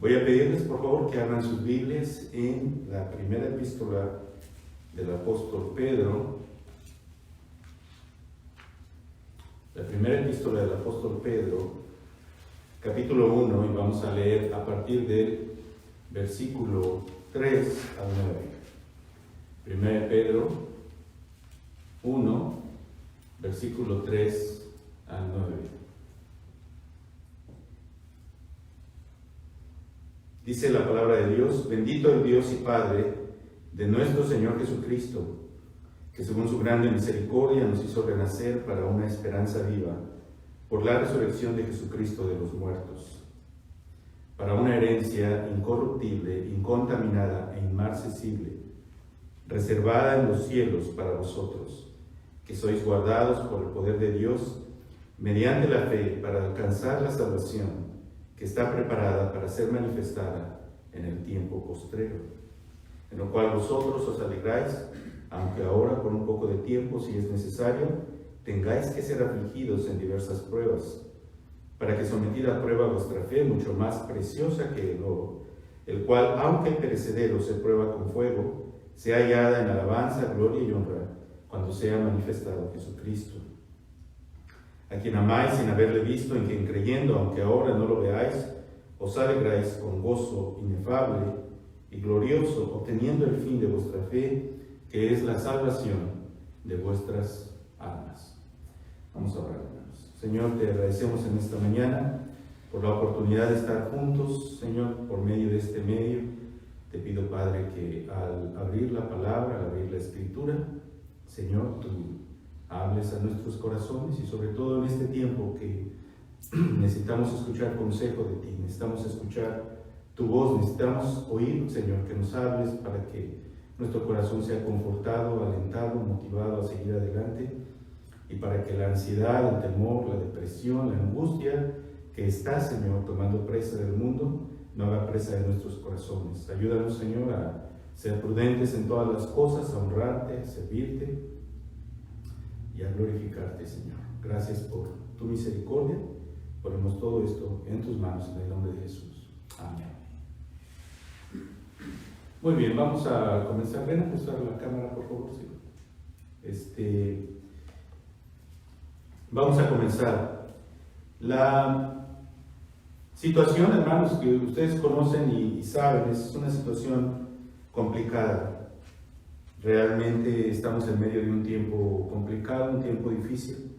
Voy a pedirles por favor que abran sus Biblias en la primera epístola del apóstol Pedro. La primera epístola del apóstol Pedro, capítulo 1, y vamos a leer a partir del versículo 3 al 9. Primera Pedro 1, versículo 3 al 9. Dice la palabra de Dios: bendito el Dios y Padre de nuestro Señor Jesucristo, que según su grande misericordia nos hizo renacer para una esperanza viva, por la resurrección de Jesucristo de los muertos, para una herencia incorruptible, incontaminada e inmarcesible, reservada en los cielos para vosotros, que sois guardados por el poder de Dios, mediante la fe, para alcanzar la salvación, que está preparada para ser manifestada en el tiempo postrero, en lo cual vosotros os alegráis, aunque ahora por un poco de tiempo, si es necesario, tengáis que ser afligidos en diversas pruebas, para que sometida a prueba vuestra fe, mucho más preciosa que el oro, el cual, aunque perecedero, se prueba con fuego, sea hallada en alabanza, gloria y honra, cuando sea manifestado Jesucristo, a quien amáis sin haberle visto, en quien creyendo, aunque ahora no lo veáis, os alegráis con gozo inefable y glorioso, obteniendo el fin de vuestra fe, que es la salvación de vuestras almas. Vamos a orar, hermanos. Señor, te agradecemos en esta mañana por la oportunidad de estar juntos, Señor, por medio de este medio. Te pido, Padre, que al abrir la palabra, al abrir la Escritura, Señor, tú hables a nuestros corazones y sobre todo en este tiempo que necesitamos escuchar consejo de ti, necesitamos escuchar tu voz, necesitamos oír, Señor, que nos hables para que nuestro corazón sea confortado, alentado, motivado a seguir adelante y para que la ansiedad, el temor, la depresión, la angustia que está, Señor, tomando presa del mundo, no haga presa de nuestros corazones. Ayúdanos, Señor, a ser prudentes en todas las cosas, a honrarte, a servirte y a glorificarte, Señor. Gracias por tu misericordia. Ponemos todo esto en tus manos en el nombre de Jesús. Amén. Muy bien, vamos a comenzar. Ven a ajustar la cámara, por favor. Sí. Vamos a comenzar. La situación, hermanos, que ustedes conocen y saben, es una situación complicada. Realmente estamos en medio de un tiempo complicado, un tiempo difícil.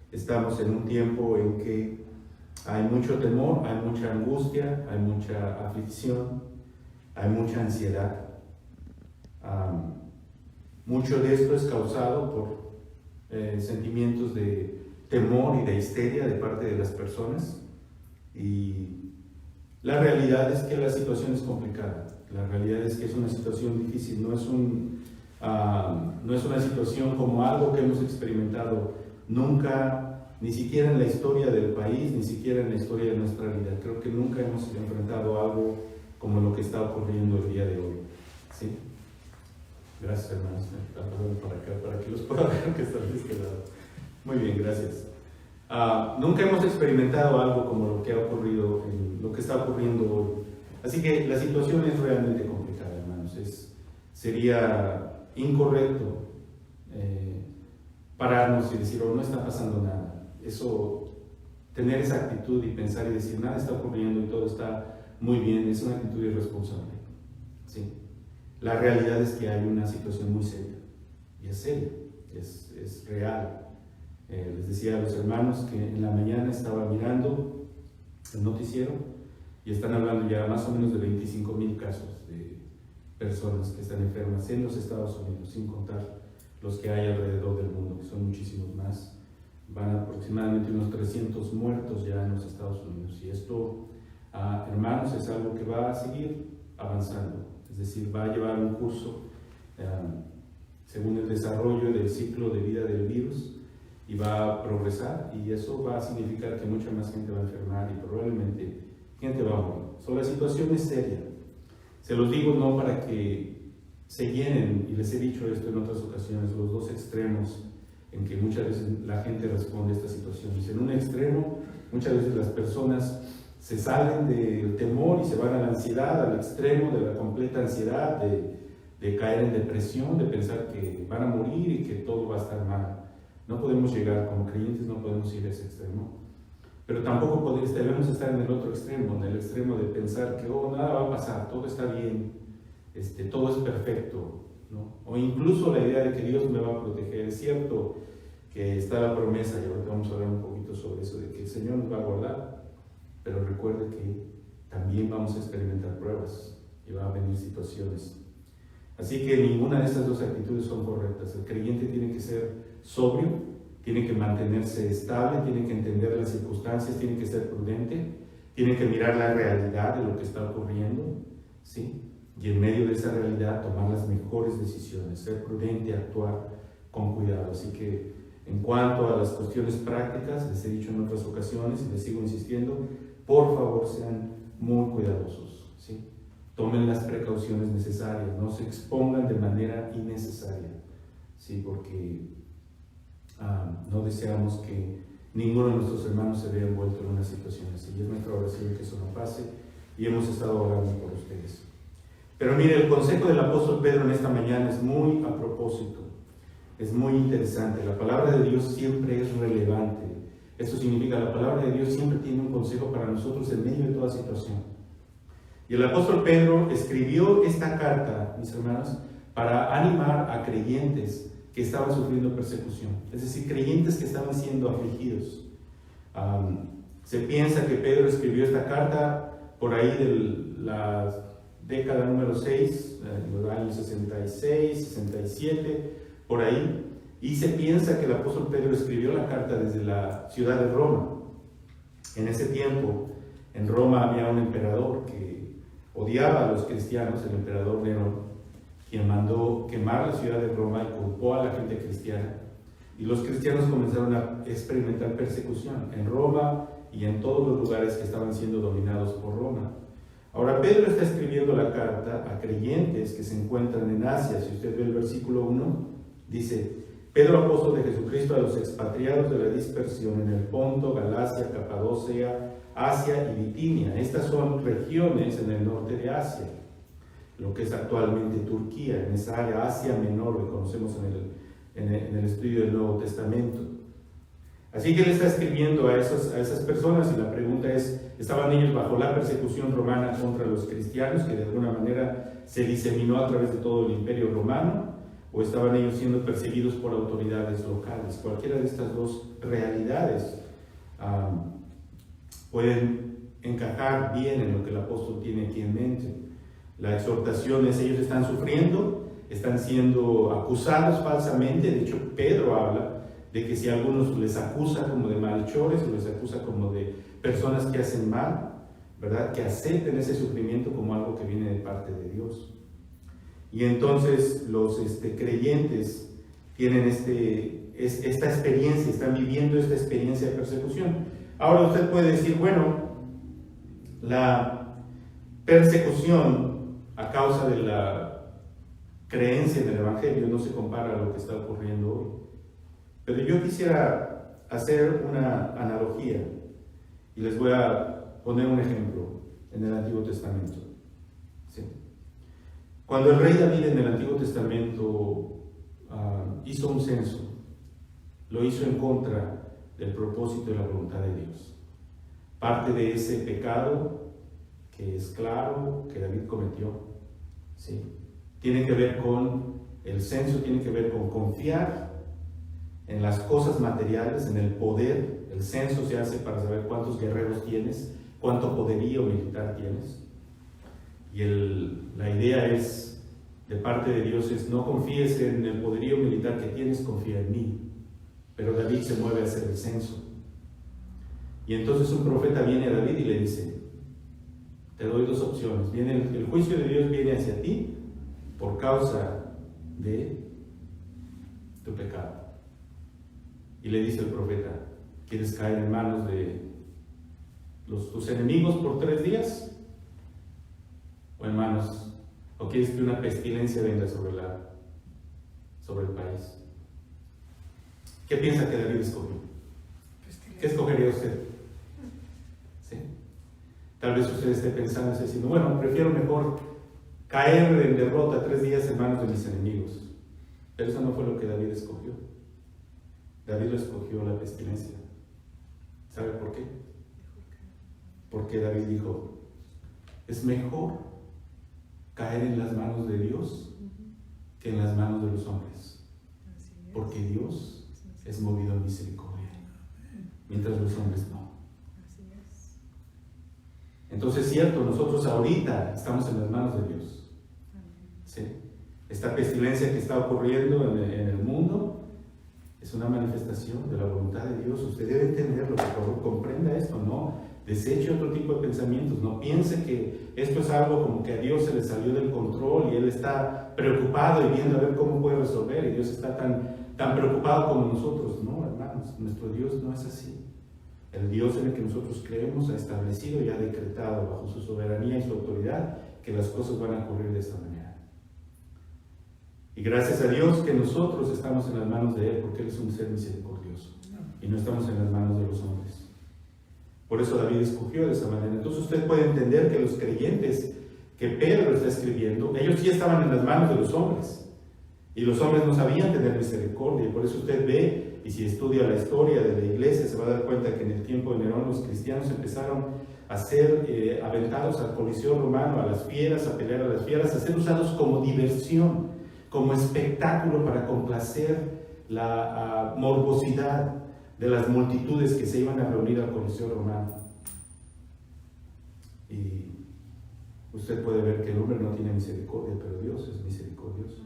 Estamos en un tiempo en que hay mucho temor, hay mucha angustia, hay mucha aflicción, hay mucha ansiedad. Mucho de esto es causado por sentimientos de temor y de histeria de parte de las personas. Y la realidad es que la situación es complicada. La realidad es que es una situación difícil, no es una situación como algo que hemos experimentado nunca, ni siquiera en la historia del país, ni siquiera en la historia de nuestra vida. Creo que nunca hemos enfrentado algo como lo que está ocurriendo el día de hoy. ¿Sí? Gracias, hermanos. Para acá, para que los pueda ver que están de este lado. Muy bien, gracias. Nunca hemos experimentado algo como lo que ha ocurrido, lo que está ocurriendo hoy. Así que la situación es realmente complicada, hermanos. Sería incorrecto pararnos y decir, oh, no está pasando nada. Tener esa actitud y pensar y decir, nada está ocurriendo y todo está muy bien, es una actitud irresponsable. ¿Sí? La realidad es que hay una situación muy seria, y es seria, es real. Les decía a los hermanos que en la mañana estaba mirando el noticiero y están hablando ya más o menos de 25,000 casos de personas que están enfermas en los Estados Unidos, sin contar los que hay alrededor del mundo, que son muchísimos más. Van aproximadamente unos 300 muertos ya en los Estados Unidos. Y esto, hermanos, es algo que va a seguir avanzando. Es decir, va a llevar un curso según el desarrollo del ciclo de vida del virus y va a progresar. Y eso va a significar que mucha más gente va a enfermar y probablemente gente va a morir. La situación es seria. Se los digo no para que se llenen, y les he dicho esto en otras ocasiones, los dos extremos en que muchas veces la gente responde a esta situación. En un extremo, muchas veces las personas se salen del temor y se van a la ansiedad, al extremo de la completa ansiedad, de caer en depresión, de pensar que van a morir y que todo va a estar mal. No podemos llegar, como creyentes no podemos ir a ese extremo, pero tampoco debemos estar en el otro extremo, en el extremo de pensar que nada va a pasar, todo está bien, todo es perfecto, ¿no? O incluso la idea de que Dios me va a proteger. Es cierto que está la promesa, y ahorita vamos a hablar un poquito sobre eso, de que el Señor nos va a guardar, pero recuerde que también vamos a experimentar pruebas y van a venir situaciones. Así que ninguna de estas dos actitudes son correctas. El creyente tiene que ser sobrio, tiene que mantenerse estable, tiene que entender las circunstancias, tiene que ser prudente, tiene que mirar la realidad de lo que está ocurriendo, ¿sí? Y en medio de esa realidad tomar las mejores decisiones, ser prudente, actuar con cuidado. Así que en cuanto a las cuestiones prácticas, les he dicho en otras ocasiones y les sigo insistiendo, por favor sean muy cuidadosos, ¿sí? Tomen las precauciones necesarias, no se expongan de manera innecesaria, ¿sí? Porque no deseamos que ninguno de nuestros hermanos se vea envuelto en una situación así. Y es nuestra oración que eso no pase, y hemos estado orando por ustedes. Pero mire, el consejo del apóstol Pedro en esta mañana es muy a propósito, es muy interesante. La palabra de Dios siempre es relevante. Esto significa que la palabra de Dios siempre tiene un consejo para nosotros en medio de toda situación. Y el apóstol Pedro escribió esta carta, mis hermanos, para animar a creyentes que estaban sufriendo persecución, es decir, creyentes que estaban siendo afligidos. Se piensa que Pedro escribió esta carta por ahí de la década número 6, en los años 66, 67, por ahí, y se piensa que el apóstol Pedro escribió la carta desde la ciudad de Roma. En ese tiempo, en Roma había un emperador que odiaba a los cristianos, el emperador Nerón, quien mandó quemar la ciudad de Roma y culpó a la gente cristiana. Y los cristianos comenzaron a experimentar persecución en Roma y en todos los lugares que estaban siendo dominados por Roma. Ahora Pedro está escribiendo la carta a creyentes que se encuentran en Asia. Si usted ve el versículo 1, dice: Pedro, apóstol de Jesucristo, a los expatriados de la dispersión en el Ponto, Galacia, Capadocia, Asia y Bitinia. Estas son regiones en el norte de Asia, lo que es actualmente Turquía, en esa área, Asia Menor, que conocemos en el estudio del Nuevo Testamento. Así que él está escribiendo a esas personas, y la pregunta es: ¿estaban ellos bajo la persecución romana contra los cristianos, que de alguna manera se diseminó a través de todo el imperio romano, o estaban ellos siendo perseguidos por autoridades locales? Cualquiera de estas dos realidades pueden encajar bien en lo que el apóstol tiene aquí en mente. La exhortación es: ellos están sufriendo, están siendo acusados falsamente. De hecho, Pedro habla de que si algunos les acusa como de malhechores o les acusa como de personas que hacen mal, ¿verdad?, que acepten ese sufrimiento como algo que viene de parte de Dios. Y entonces los creyentes tienen esta experiencia, están viviendo esta experiencia de persecución. Ahora usted puede decir: bueno, la persecución a causa de la creencia en el Evangelio no se compara a lo que está ocurriendo hoy. Pero yo quisiera hacer una analogía y les voy a poner un ejemplo en el Antiguo Testamento. ¿Sí? Cuando el rey David en el Antiguo Testamento hizo un censo, lo hizo en contra del propósito y la voluntad de Dios. Parte de ese pecado, que es claro, que David cometió, ¿sí?, tiene que ver con el censo, tiene que ver con confiar en las cosas materiales, en el poder. El censo se hace para saber cuántos guerreros tienes, cuánto poderío militar tienes. Y la idea es, de parte de Dios, es: no confíes en el poderío militar que tienes, confía en mí. Pero David se mueve a hacer el censo. Y entonces un profeta viene a David y le dice: te doy dos opciones. El juicio de Dios viene hacia ti por causa de tu pecado. Y le dice el profeta: ¿quieres caer en manos de tus enemigos por 3 días? ¿O quieres que una pestilencia venga sobre el país? ¿Qué piensa que David escogió? ¿Qué escogería usted? ¿Sí? Tal vez usted esté pensando, esté diciendo, bueno, prefiero mejor caer en derrota 3 días en manos de mis enemigos. Pero eso no fue lo que David escogió. David lo escogió la pestilencia. ¿Sabe por qué? Porque David dijo, es mejor caer en las manos de Dios que en las manos de los hombres. Porque Dios es movido a misericordia, mientras los hombres no. Entonces es cierto, nosotros ahorita estamos en las manos de Dios. ¿Sí? Esta pestilencia que está ocurriendo en el mundo es una manifestación de la voluntad de Dios. Usted debe entenderlo, por favor, comprenda esto, no deseche otro tipo de pensamientos, no piense que esto es algo como que a Dios se le salió del control y Él está preocupado y viendo a ver cómo puede resolver, y Dios está tan preocupado como nosotros. No, hermanos, nuestro Dios no es así. El Dios en el que nosotros creemos ha establecido y ha decretado bajo su soberanía y su autoridad que las cosas van a ocurrir de esta manera. Y gracias a Dios que nosotros estamos en las manos de Él, porque Él es un ser misericordioso y no estamos en las manos de los hombres. Por eso David escogió de esa manera. Entonces usted puede entender que los creyentes que Pedro está escribiendo, ellos sí estaban en las manos de los hombres, y los hombres no sabían tener misericordia. Por eso usted ve, y si estudia la historia de la iglesia, se va a dar cuenta que en el tiempo de Nerón los cristianos empezaron a ser aventados al Coliseo romano, a las fieras, a pelear a las fieras, a ser usados como diversión, como espectáculo para complacer la morbosidad de las multitudes que se iban a reunir al Coliseo romano. Y usted puede ver que el hombre no tiene misericordia, pero Dios es misericordioso.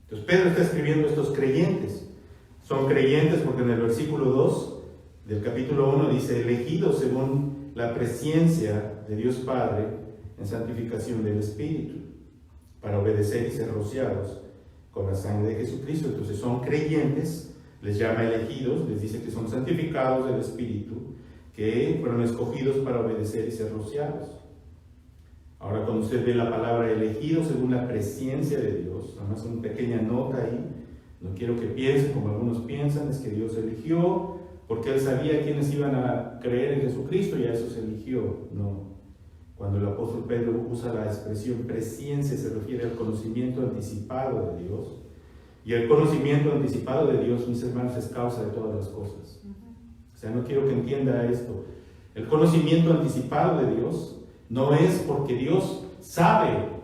Entonces Pedro está escribiendo a estos creyentes. Son creyentes porque en el versículo 2 del capítulo 1 dice, elegidos según la presciencia de Dios Padre en santificación del Espíritu, para obedecer y ser rociados con la sangre de Jesucristo. Entonces son creyentes, les llama elegidos, les dice que son santificados del Espíritu, que fueron escogidos para obedecer y ser rociados. Ahora, cuando usted ve la palabra elegido según la presciencia de Dios, nada más una pequeña nota ahí, no quiero que piensen como algunos piensan, es que Dios eligió porque Él sabía quiénes iban a creer en Jesucristo y a esos eligió. No. Cuando el apóstol Pedro usa la expresión presciencia, se refiere al conocimiento anticipado de Dios. Y el conocimiento anticipado de Dios, mis hermanos, es causa de todas las cosas. O sea, no quiero que entienda esto. El conocimiento anticipado de Dios no es porque Dios sabe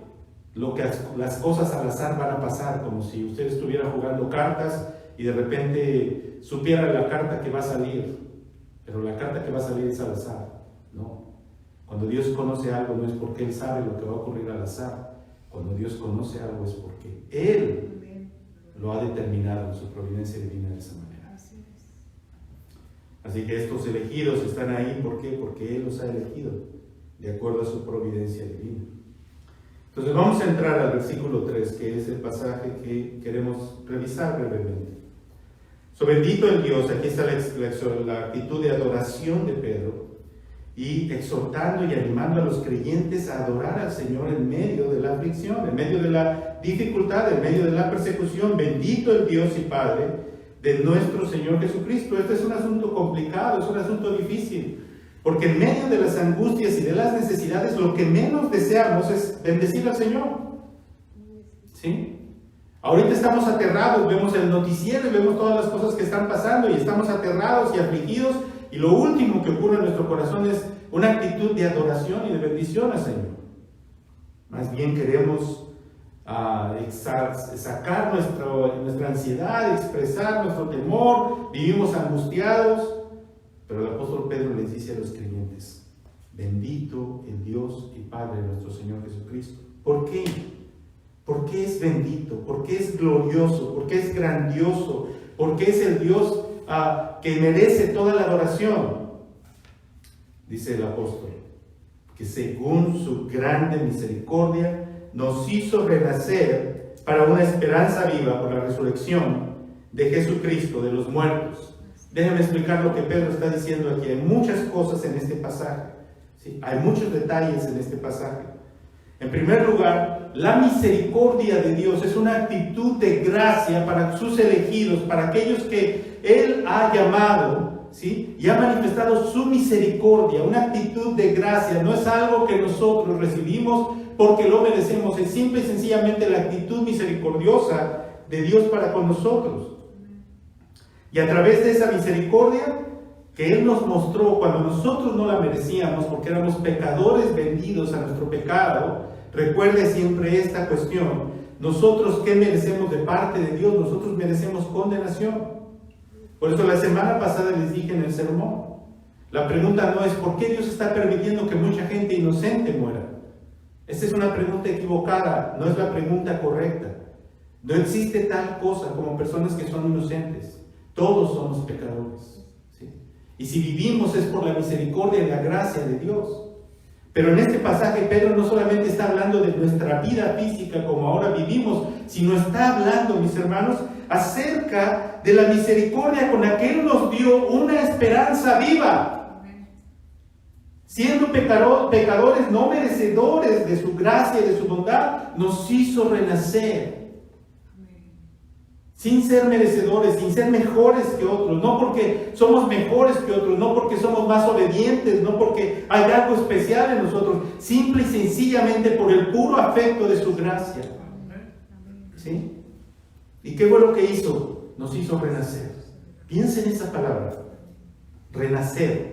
lo que las cosas al azar van a pasar, como si usted estuviera jugando cartas y de repente supiera la carta que va a salir, pero la carta que va a salir es al azar. No. Cuando Dios conoce algo no es porque Él sabe lo que va a ocurrir al azar. Cuando Dios conoce algo es porque Él lo ha determinado en su providencia divina de esa manera. Así que estos elegidos están ahí, ¿por qué? Porque Él los ha elegido de acuerdo a su providencia divina. Entonces vamos a entrar al versículo 3, que es el pasaje que queremos revisar brevemente. So, bendito el Dios, aquí está la actitud de adoración de Pedro, y exhortando y animando a los creyentes a adorar al Señor en medio de la aflicción, en medio de la dificultad, en medio de la persecución. Bendito el Dios y Padre de nuestro Señor Jesucristo. Este es un asunto complicado, es un asunto difícil, porque en medio de las angustias y de las necesidades, lo que menos deseamos es bendecir al Señor. ¿Sí? Ahorita estamos aterrados, vemos el noticiero y vemos todas las cosas que están pasando y estamos aterrados y afligidos, y lo último que ocurre en nuestro corazón es una actitud de adoración y de bendición al Señor. Más bien queremos sacar nuestra ansiedad, expresar nuestro temor, vivimos angustiados. Pero el apóstol Pedro les dice a los creyentes, bendito el Dios y Padre de nuestro Señor Jesucristo. ¿Por qué? ¿Por qué es bendito? ¿Por qué es glorioso? ¿Por qué es grandioso? ¿Por qué es el Dios que merece toda la adoración? Dice el apóstol, que según su grande misericordia nos hizo renacer para una esperanza viva por la resurrección de Jesucristo de los muertos. Déjenme explicar lo que Pedro está diciendo aquí. Hay muchas cosas en este pasaje, ¿sí? Hay muchos detalles en este pasaje. En primer lugar, la misericordia de Dios es una actitud de gracia para sus elegidos, para aquellos que Él ha llamado ¿sí? Y ha manifestado su misericordia, una actitud de gracia. No es algo que nosotros recibimos porque lo merecemos, es simple y sencillamente la actitud misericordiosa de Dios para con nosotros. Y a través de esa misericordia que Él nos mostró cuando nosotros no la merecíamos, porque éramos pecadores vendidos a nuestro pecado, recuerde siempre esta cuestión: nosotros, ¿qué merecemos de parte de Dios? Nosotros merecemos condenación. Por eso la semana pasada les dije en el sermón, la pregunta no es ¿por qué Dios está permitiendo que mucha gente inocente muera? Esta es una pregunta equivocada, no es la pregunta correcta. No existe tal cosa como personas que son inocentes. Todos somos pecadores, ¿sí? Y si vivimos es por la misericordia y la gracia de Dios. Pero en este pasaje Pedro no solamente está hablando de nuestra vida física como ahora vivimos, sino está hablando, mis hermanos, acerca de la misericordia con la que Él nos dio una esperanza viva. Siendo pecadores no merecedores de su gracia y de su bondad, nos hizo renacer. Sin ser merecedores, sin ser mejores que otros, no porque somos mejores que otros, no porque somos más obedientes, no porque hay algo especial en nosotros, simple y sencillamente por el puro afecto de su gracia. ¿Sí? ¿Y qué fue lo que hizo? Nos hizo renacer. Piensa en esa palabra, renacer.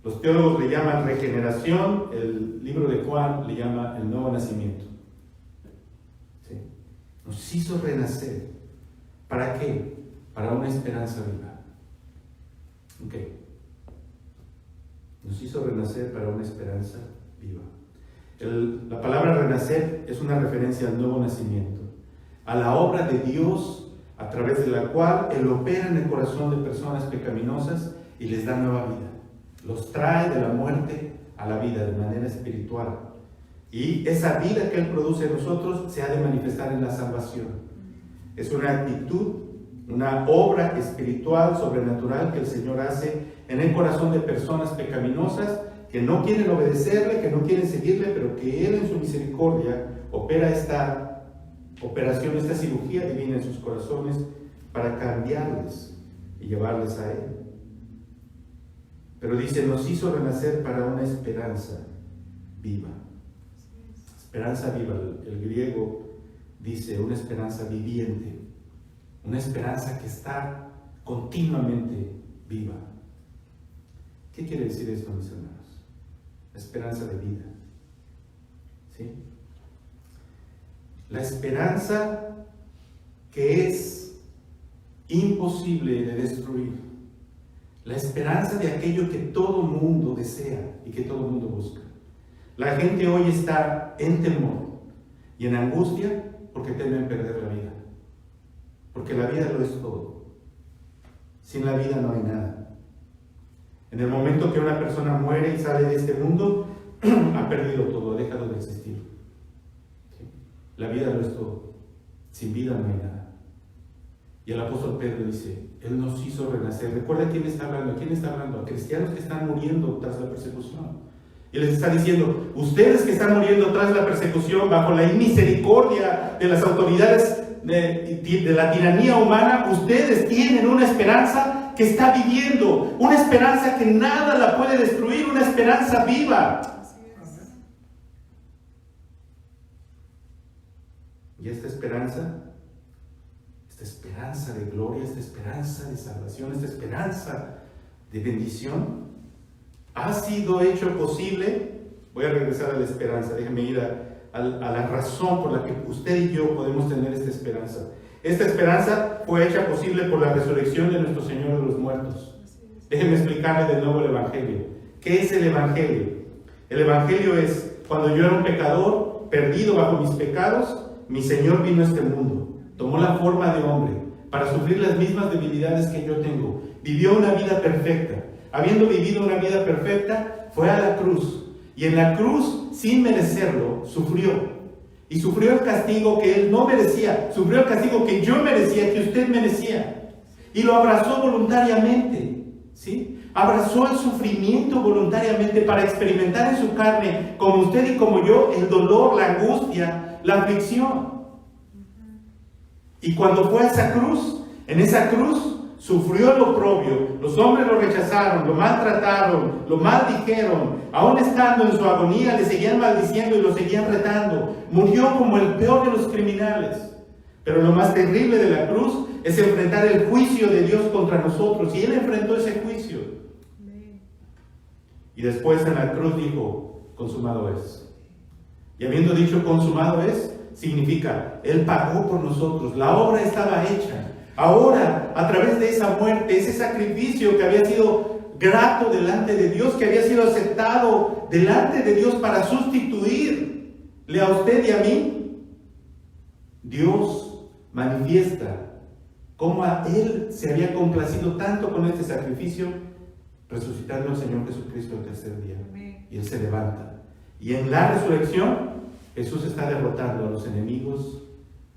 Los teólogos le llaman regeneración, el libro de Juan le llama el nuevo nacimiento. ¿Sí? Nos hizo renacer. ¿Para qué? Para una esperanza viva. Ok. Nos hizo renacer para una esperanza viva. La palabra renacer es una referencia al nuevo nacimiento, a la obra de Dios a través de la cual Él opera en el corazón de personas pecaminosas y les da nueva vida. Los trae de la muerte a la vida de manera espiritual. Y esa vida que Él produce en nosotros se ha de manifestar en la salvación. Es una actitud, una obra espiritual, sobrenatural que el Señor hace en el corazón de personas pecaminosas que no quieren obedecerle, que no quieren seguirle, pero que Él en su misericordia opera esta operación, esta cirugía divina en sus corazones para cambiarles y llevarles a Él. Pero dice, nos hizo renacer para una esperanza viva. Esperanza viva, el griego dice una esperanza viviente, una esperanza que está continuamente viva. ¿Qué quiere decir esto, mis hermanos? La esperanza de vida. ¿Sí? La esperanza que es imposible de destruir. La esperanza de aquello que todo mundo desea y que todo mundo busca. La gente hoy está en temor y en angustia porque temen perder la vida. Porque la vida lo es todo. Sin la vida no hay nada. En el momento que una persona muere y sale de este mundo, ha perdido todo, ha dejado de existir. ¿Sí? La vida lo es todo. Sin vida no hay nada. Y el apóstol Pedro dice, Él nos hizo renacer. Recuerda quién está hablando. ¿A quién está hablando? A cristianos que están muriendo tras la persecución. Y les está diciendo, ustedes que están muriendo tras la persecución, bajo la inmisericordia de las autoridades de la tiranía humana, ustedes tienen una esperanza que está viviendo, una esperanza que nada la puede destruir, una esperanza viva. Y esta esperanza de gloria, esta esperanza de salvación, esta esperanza de bendición, ha sido hecho posible. Voy a regresar a la esperanza, déjenme ir a la razón por la que usted y yo podemos tener esta esperanza. Esta esperanza fue hecha posible por la resurrección de nuestro Señor de los muertos. Déjenme explicarle de nuevo el Evangelio. ¿Qué es el Evangelio? El Evangelio es, cuando yo era un pecador, perdido bajo mis pecados, mi Señor vino a este mundo, tomó la forma de hombre, para sufrir las mismas debilidades que yo tengo. Vivió una vida perfecta. Habiendo vivido una vida perfecta, fue a la cruz. Y en la cruz, sin merecerlo, sufrió. Y sufrió el castigo que Él no merecía. Sufrió el castigo que yo merecía, que usted merecía. Y lo abrazó voluntariamente. ¿Sí? Abrazó el sufrimiento voluntariamente para experimentar en su carne, como usted y como yo, el dolor, la angustia, la aflicción. Y cuando fue a esa cruz, en esa cruz, sufrió el oprobio, los hombres lo rechazaron, lo maltrataron, lo maldijeron, aún estando en su agonía le seguían maldiciendo y lo seguían retando. Murió como el peor de los criminales. Pero lo más terrible de la cruz es enfrentar el juicio de Dios contra nosotros, y Él enfrentó ese juicio. Y después en la cruz dijo, consumado es. Y habiendo dicho consumado es, significa, Él pagó por nosotros, la obra estaba hecha. Ahora, a través de esa muerte, ese sacrificio que había sido grato delante de Dios, que había sido aceptado delante de Dios para sustituirle a usted y a mí, Dios manifiesta cómo a Él se había complacido tanto con este sacrificio, resucitando al Señor Jesucristo el tercer día. Y Él se levanta. Y en la resurrección, Jesús está derrotando a los enemigos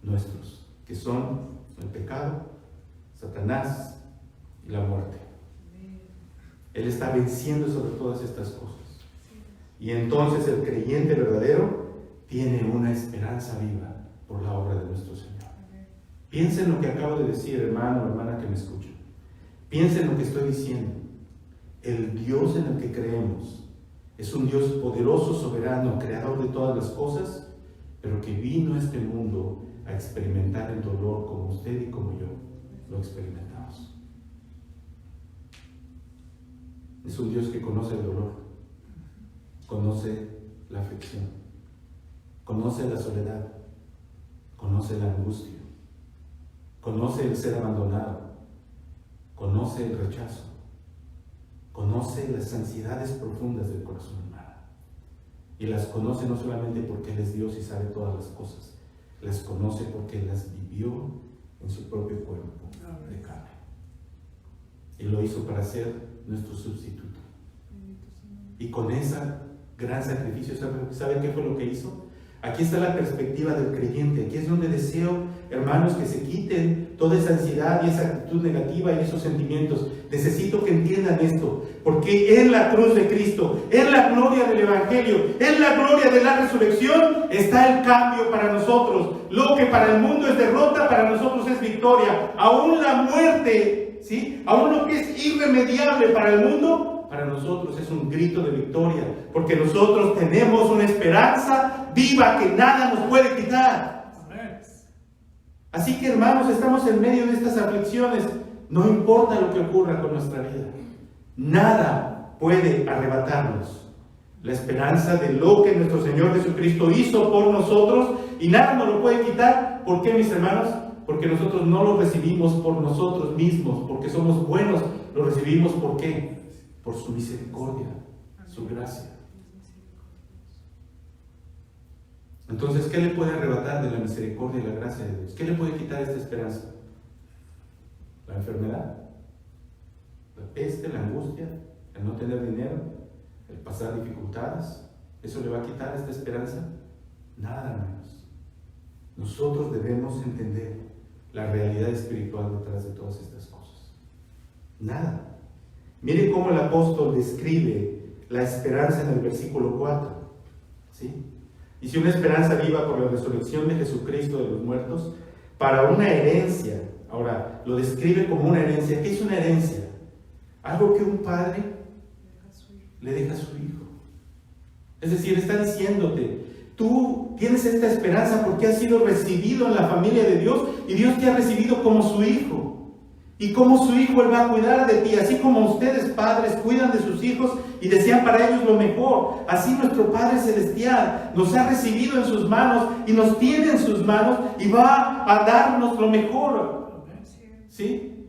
nuestros, que son el pecado, Satanás y la muerte. Él está venciendo sobre todas estas cosas. Y entonces el creyente verdadero tiene una esperanza viva por la obra de nuestro Señor. Piensa en lo que acabo de decir, hermano o hermana que me escuchan. Piensa en lo que estoy diciendo. El Dios en el que creemos es un Dios poderoso, soberano, creador de todas las cosas, pero que vino a este mundo a experimentar el dolor como usted y como yo lo experimentamos. Es un Dios que conoce el dolor, conoce la aflicción, conoce la soledad, conoce la angustia, conoce el ser abandonado, conoce el rechazo, conoce las ansiedades profundas del corazón humano. Y las conoce no solamente porque Él es Dios y sabe todas las cosas, las conoce porque las vivió en su propio cuerpo de carne. Y lo hizo para ser nuestro sustituto. Y con ese gran sacrificio, ¿sabe qué fue lo que hizo? Aquí está la perspectiva del creyente. Aquí es donde deseo, hermanos, que se quiten toda esa ansiedad y esa actitud negativa y esos sentimientos. Necesito que entiendan esto, porque en la cruz de Cristo, en la gloria del Evangelio, en la gloria de la resurrección, está el cambio para nosotros. Lo que para el mundo es derrota, para nosotros es victoria. Aún la muerte, ¿sí? Aún lo que es irremediable para el mundo, para nosotros es un grito de victoria, porque nosotros tenemos una esperanza viva que nada nos puede quitar. Así que, hermanos, estamos en medio de estas aflicciones. No importa lo que ocurra con nuestra vida, nada puede arrebatarnos la esperanza de lo que nuestro Señor Jesucristo hizo por nosotros, y nada nos lo puede quitar. ¿Por qué, mis hermanos? Porque nosotros no lo recibimos por nosotros mismos, porque somos buenos. Lo recibimos ¿por qué? Por su misericordia, su gracia. Entonces, ¿qué le puede arrebatar de la misericordia y la gracia de Dios? ¿Qué le puede quitar esta esperanza? La enfermedad, la peste, la angustia, el no tener dinero, el pasar dificultades. ¿Eso le va a quitar esta esperanza? Nada, hermanos. Nosotros debemos entender la realidad espiritual detrás de todas estas cosas. Nada. Mire cómo el apóstol describe la esperanza en el versículo 4. ¿Sí? Dice: una esperanza viva por la resurrección de Jesucristo de los muertos, para una herencia. Ahora, lo describe como una herencia. ¿Qué es una herencia? Algo que un padre le deja a su hijo. Es decir, está diciéndote: tú tienes esta esperanza porque has sido recibido en la familia de Dios, y Dios te ha recibido como su hijo. Y como su hijo, Él va a cuidar de ti. Así como ustedes, padres, cuidan de sus hijos y desean para ellos lo mejor, así nuestro Padre Celestial nos ha recibido en sus manos y nos tiene en sus manos y va a darnos lo mejor. ¿Sí?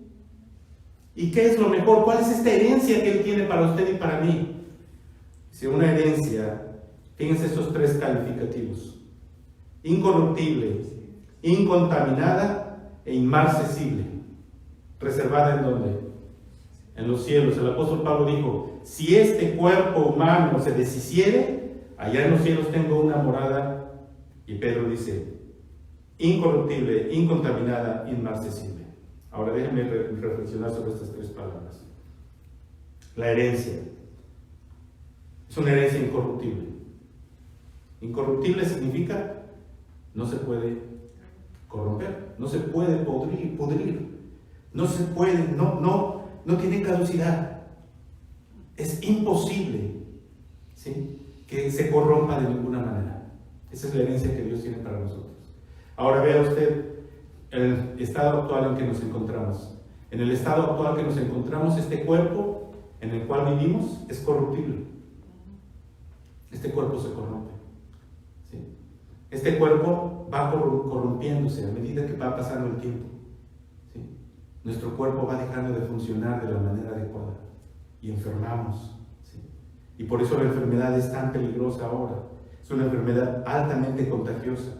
¿Y qué es lo mejor? ¿Cuál es esta herencia que Él tiene para usted y para mí? Si una herencia, fíjense estos tres calificativos: incorruptible, incontaminada e inmarcesible. ¿Reservada en dónde? En los cielos. El apóstol Pablo dijo: si este cuerpo humano se deshiciere, allá en los cielos tengo una morada. Y Pedro dice: incorruptible, incontaminada, inmarcesible. Ahora déjenme reflexionar sobre estas tres palabras. La herencia es una herencia incorruptible. Incorruptible significa no se puede corromper, no se puede pudrir. No se puede, no tiene caducidad. Es imposible, ¿sí?, que se corrompa de ninguna manera. Esa es la herencia que Dios tiene para nosotros. Ahora vea usted el estado actual en que nos encontramos. En el estado actual que nos encontramos, este cuerpo en el cual vivimos es corruptible. Este cuerpo se corrompe, ¿sí? Este cuerpo va corrompiéndose a medida que va pasando el tiempo, ¿sí? Nuestro cuerpo va dejando de funcionar de la manera adecuada y enfermamos, ¿sí? Y por eso la enfermedad es tan peligrosa ahora. Es una enfermedad altamente contagiosa.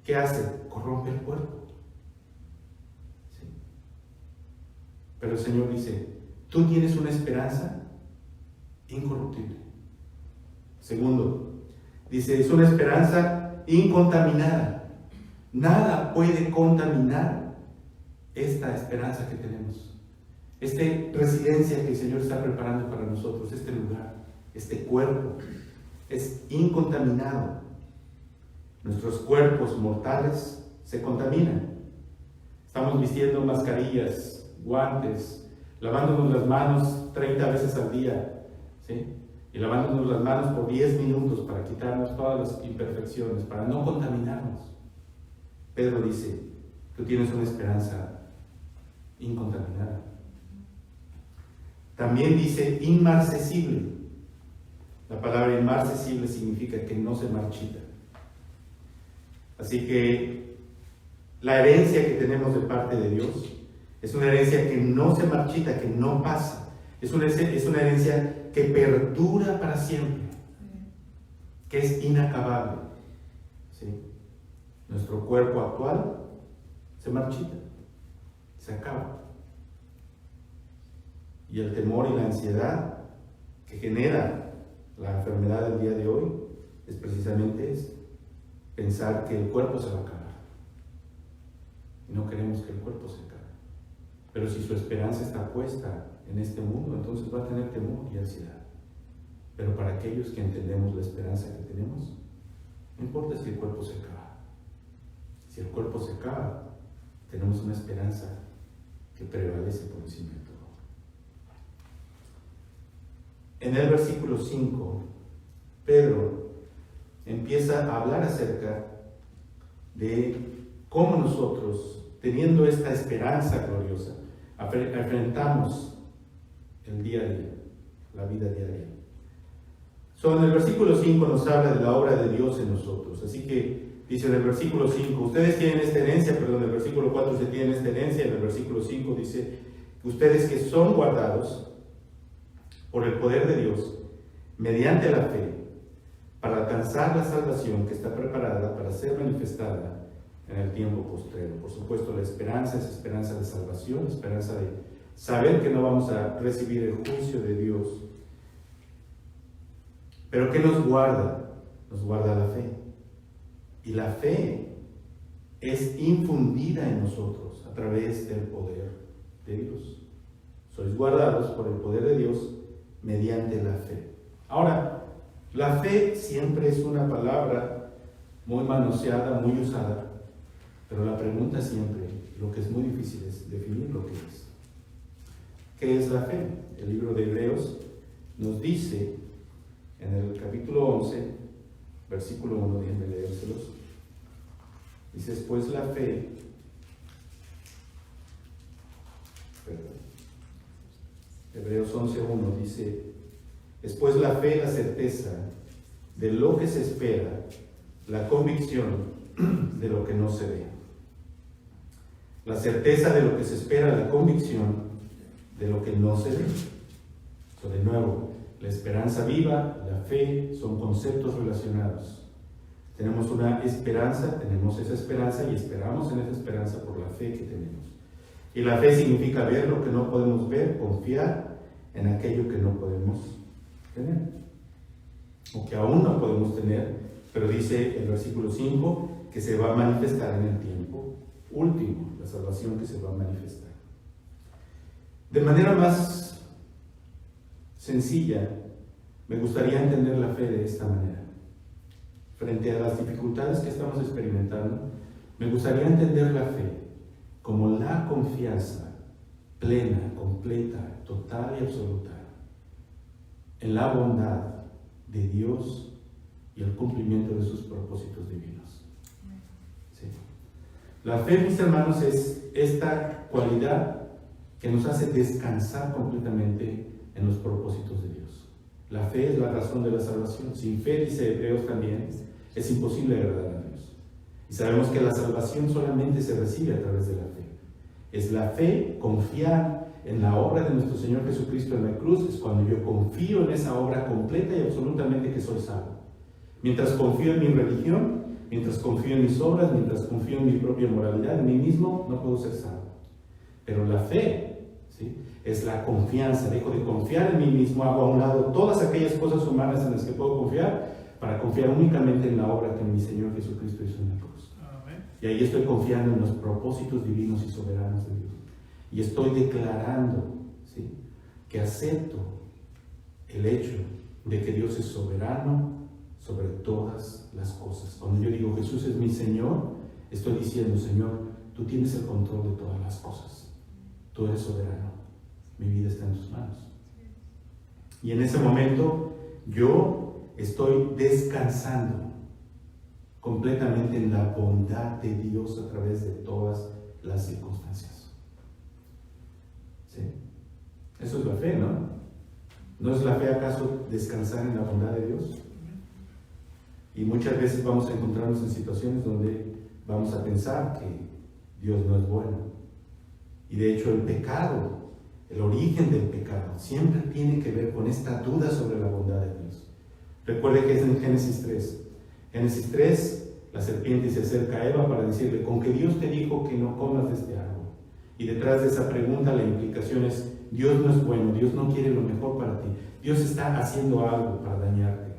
¿Qué hace? Corrompe el cuerpo, ¿sí? Pero el Señor dice, tú tienes una esperanza incorruptible. Segundo, dice, es una esperanza incontaminada. Nada puede contaminar esta esperanza que tenemos. Esta residencia que el Señor está preparando para nosotros, este lugar, este cuerpo, es incontaminado. Nuestros cuerpos mortales se contaminan. Estamos vistiendo mascarillas, guantes, lavándonos las manos 30 veces al día, ¿sí? Y lavándonos las manos por 10 minutos para quitarnos todas las imperfecciones, para no contaminarnos. Pedro dice, tú tienes una esperanza incontaminada. También dice inmarcesible. La palabra inmarcesible significa que no se marchita. Así que la herencia que tenemos de parte de Dios es una herencia que no se marchita, que no pasa. Es una herencia que perdura para siempre, que es inacabable, ¿sí? Nuestro cuerpo actual se marchita, se acaba. Y el temor y la ansiedad que genera la enfermedad del día de hoy es precisamente eso, pensar que el cuerpo se va a acabar. Y no queremos que el cuerpo se acabe. Pero si su esperanza está puesta en este mundo, entonces va a tener temor y ansiedad. Pero para aquellos que entendemos la esperanza que tenemos, no importa si el cuerpo se acaba. Si el cuerpo se acaba, tenemos una esperanza que prevalece por encima de todo. En el versículo 5, Pedro empieza a hablar acerca de cómo nosotros, teniendo esta esperanza gloriosa, enfrentamos el día a día, la vida diaria. En el versículo 5 nos habla de la obra de Dios en nosotros. Así que dice en el versículo 5, ustedes tienen esta herencia, perdón, en el versículo 4 se tienen esta herencia, en el versículo 5 dice, ustedes que son guardados por el poder de Dios, mediante la fe, para alcanzar la salvación que está preparada para ser manifestada en el tiempo postrero. Por supuesto, la esperanza es esperanza de salvación, esperanza de saber que no vamos a recibir el juicio de Dios. Pero ¿qué nos guarda? Nos guarda la fe. Y la fe es infundida en nosotros a través del poder de Dios. Sois guardados por el poder de Dios mediante la fe. Ahora, la fe siempre es una palabra muy manoseada, muy usada, pero la pregunta siempre, lo que es muy difícil es definir lo que es. ¿Qué es la fe? El libro de Hebreos nos dice en el capítulo 11, versículo 1, déjenme leérselos. Dice, pues la fe, Hebreos 11:1 dice, después la fe, la certeza de lo que se espera, la convicción de lo que no se ve. La certeza de lo que se espera, la convicción de lo que no se ve. De nuevo, la esperanza viva, la fe, son conceptos relacionados. Tenemos una esperanza, tenemos esa esperanza y esperamos en esa esperanza por la fe que tenemos. Y la fe significa ver lo que no podemos ver, confiar en aquello que no podemos tener, o que aún no podemos tener, pero dice el versículo 5 que se va a manifestar en el tiempo último, la salvación que se va a manifestar. De manera más sencilla, me gustaría entender la fe de esta manera. Frente a las dificultades que estamos experimentando, me gustaría entender la fe como la confianza plena, completa, total y absoluta en la bondad de Dios y el cumplimiento de sus propósitos divinos. Sí. La fe, mis hermanos, es esta cualidad que nos hace descansar completamente en los propósitos de Dios. La fe es la razón de la salvación. Sin fe, dice Hebreos también, es imposible agradar a Dios. Y sabemos que la salvación solamente se recibe a través de la fe. Es la fe, confiar en la obra de nuestro Señor Jesucristo en la cruz, es cuando yo confío en esa obra completa y absolutamente que soy salvo. Mientras confío en mi religión, mientras confío en mis obras, mientras confío en mi propia moralidad, en mí mismo, no puedo ser salvo. Pero la fe, ¿sí?, es la confianza. Dejo de confiar en mí mismo, hago a un lado todas aquellas cosas humanas en las que puedo confiar para confiar únicamente en la obra que mi Señor Jesucristo hizo en la cruz. Amén. Y ahí estoy confiando en los propósitos divinos y soberanos de Dios. Y estoy declarando, ¿sí?, que acepto el hecho de que Dios es soberano sobre todas las cosas. Cuando yo digo Jesús es mi Señor, estoy diciendo, Señor, tú tienes el control de todas las cosas. Tú eres soberano. Mi vida está en tus manos. Y en ese momento yo estoy descansando completamente en la bondad de Dios a través de todas las circunstancias. ¿Sí? Eso es la fe, ¿no? ¿No es la fe acaso descansar en la bondad de Dios? Y muchas veces vamos a encontrarnos en situaciones donde vamos a pensar que Dios no es bueno. Y de hecho el pecado, el origen del pecado, siempre tiene que ver con esta duda sobre la bondad de Dios. Recuerde que es en Génesis 3. Génesis 3, la serpiente se acerca a Eva para decirle, con que Dios te dijo que no comas de este árbol. Y detrás de esa pregunta la implicación es, Dios no es bueno, Dios no quiere lo mejor para ti. Dios está haciendo algo para dañarte.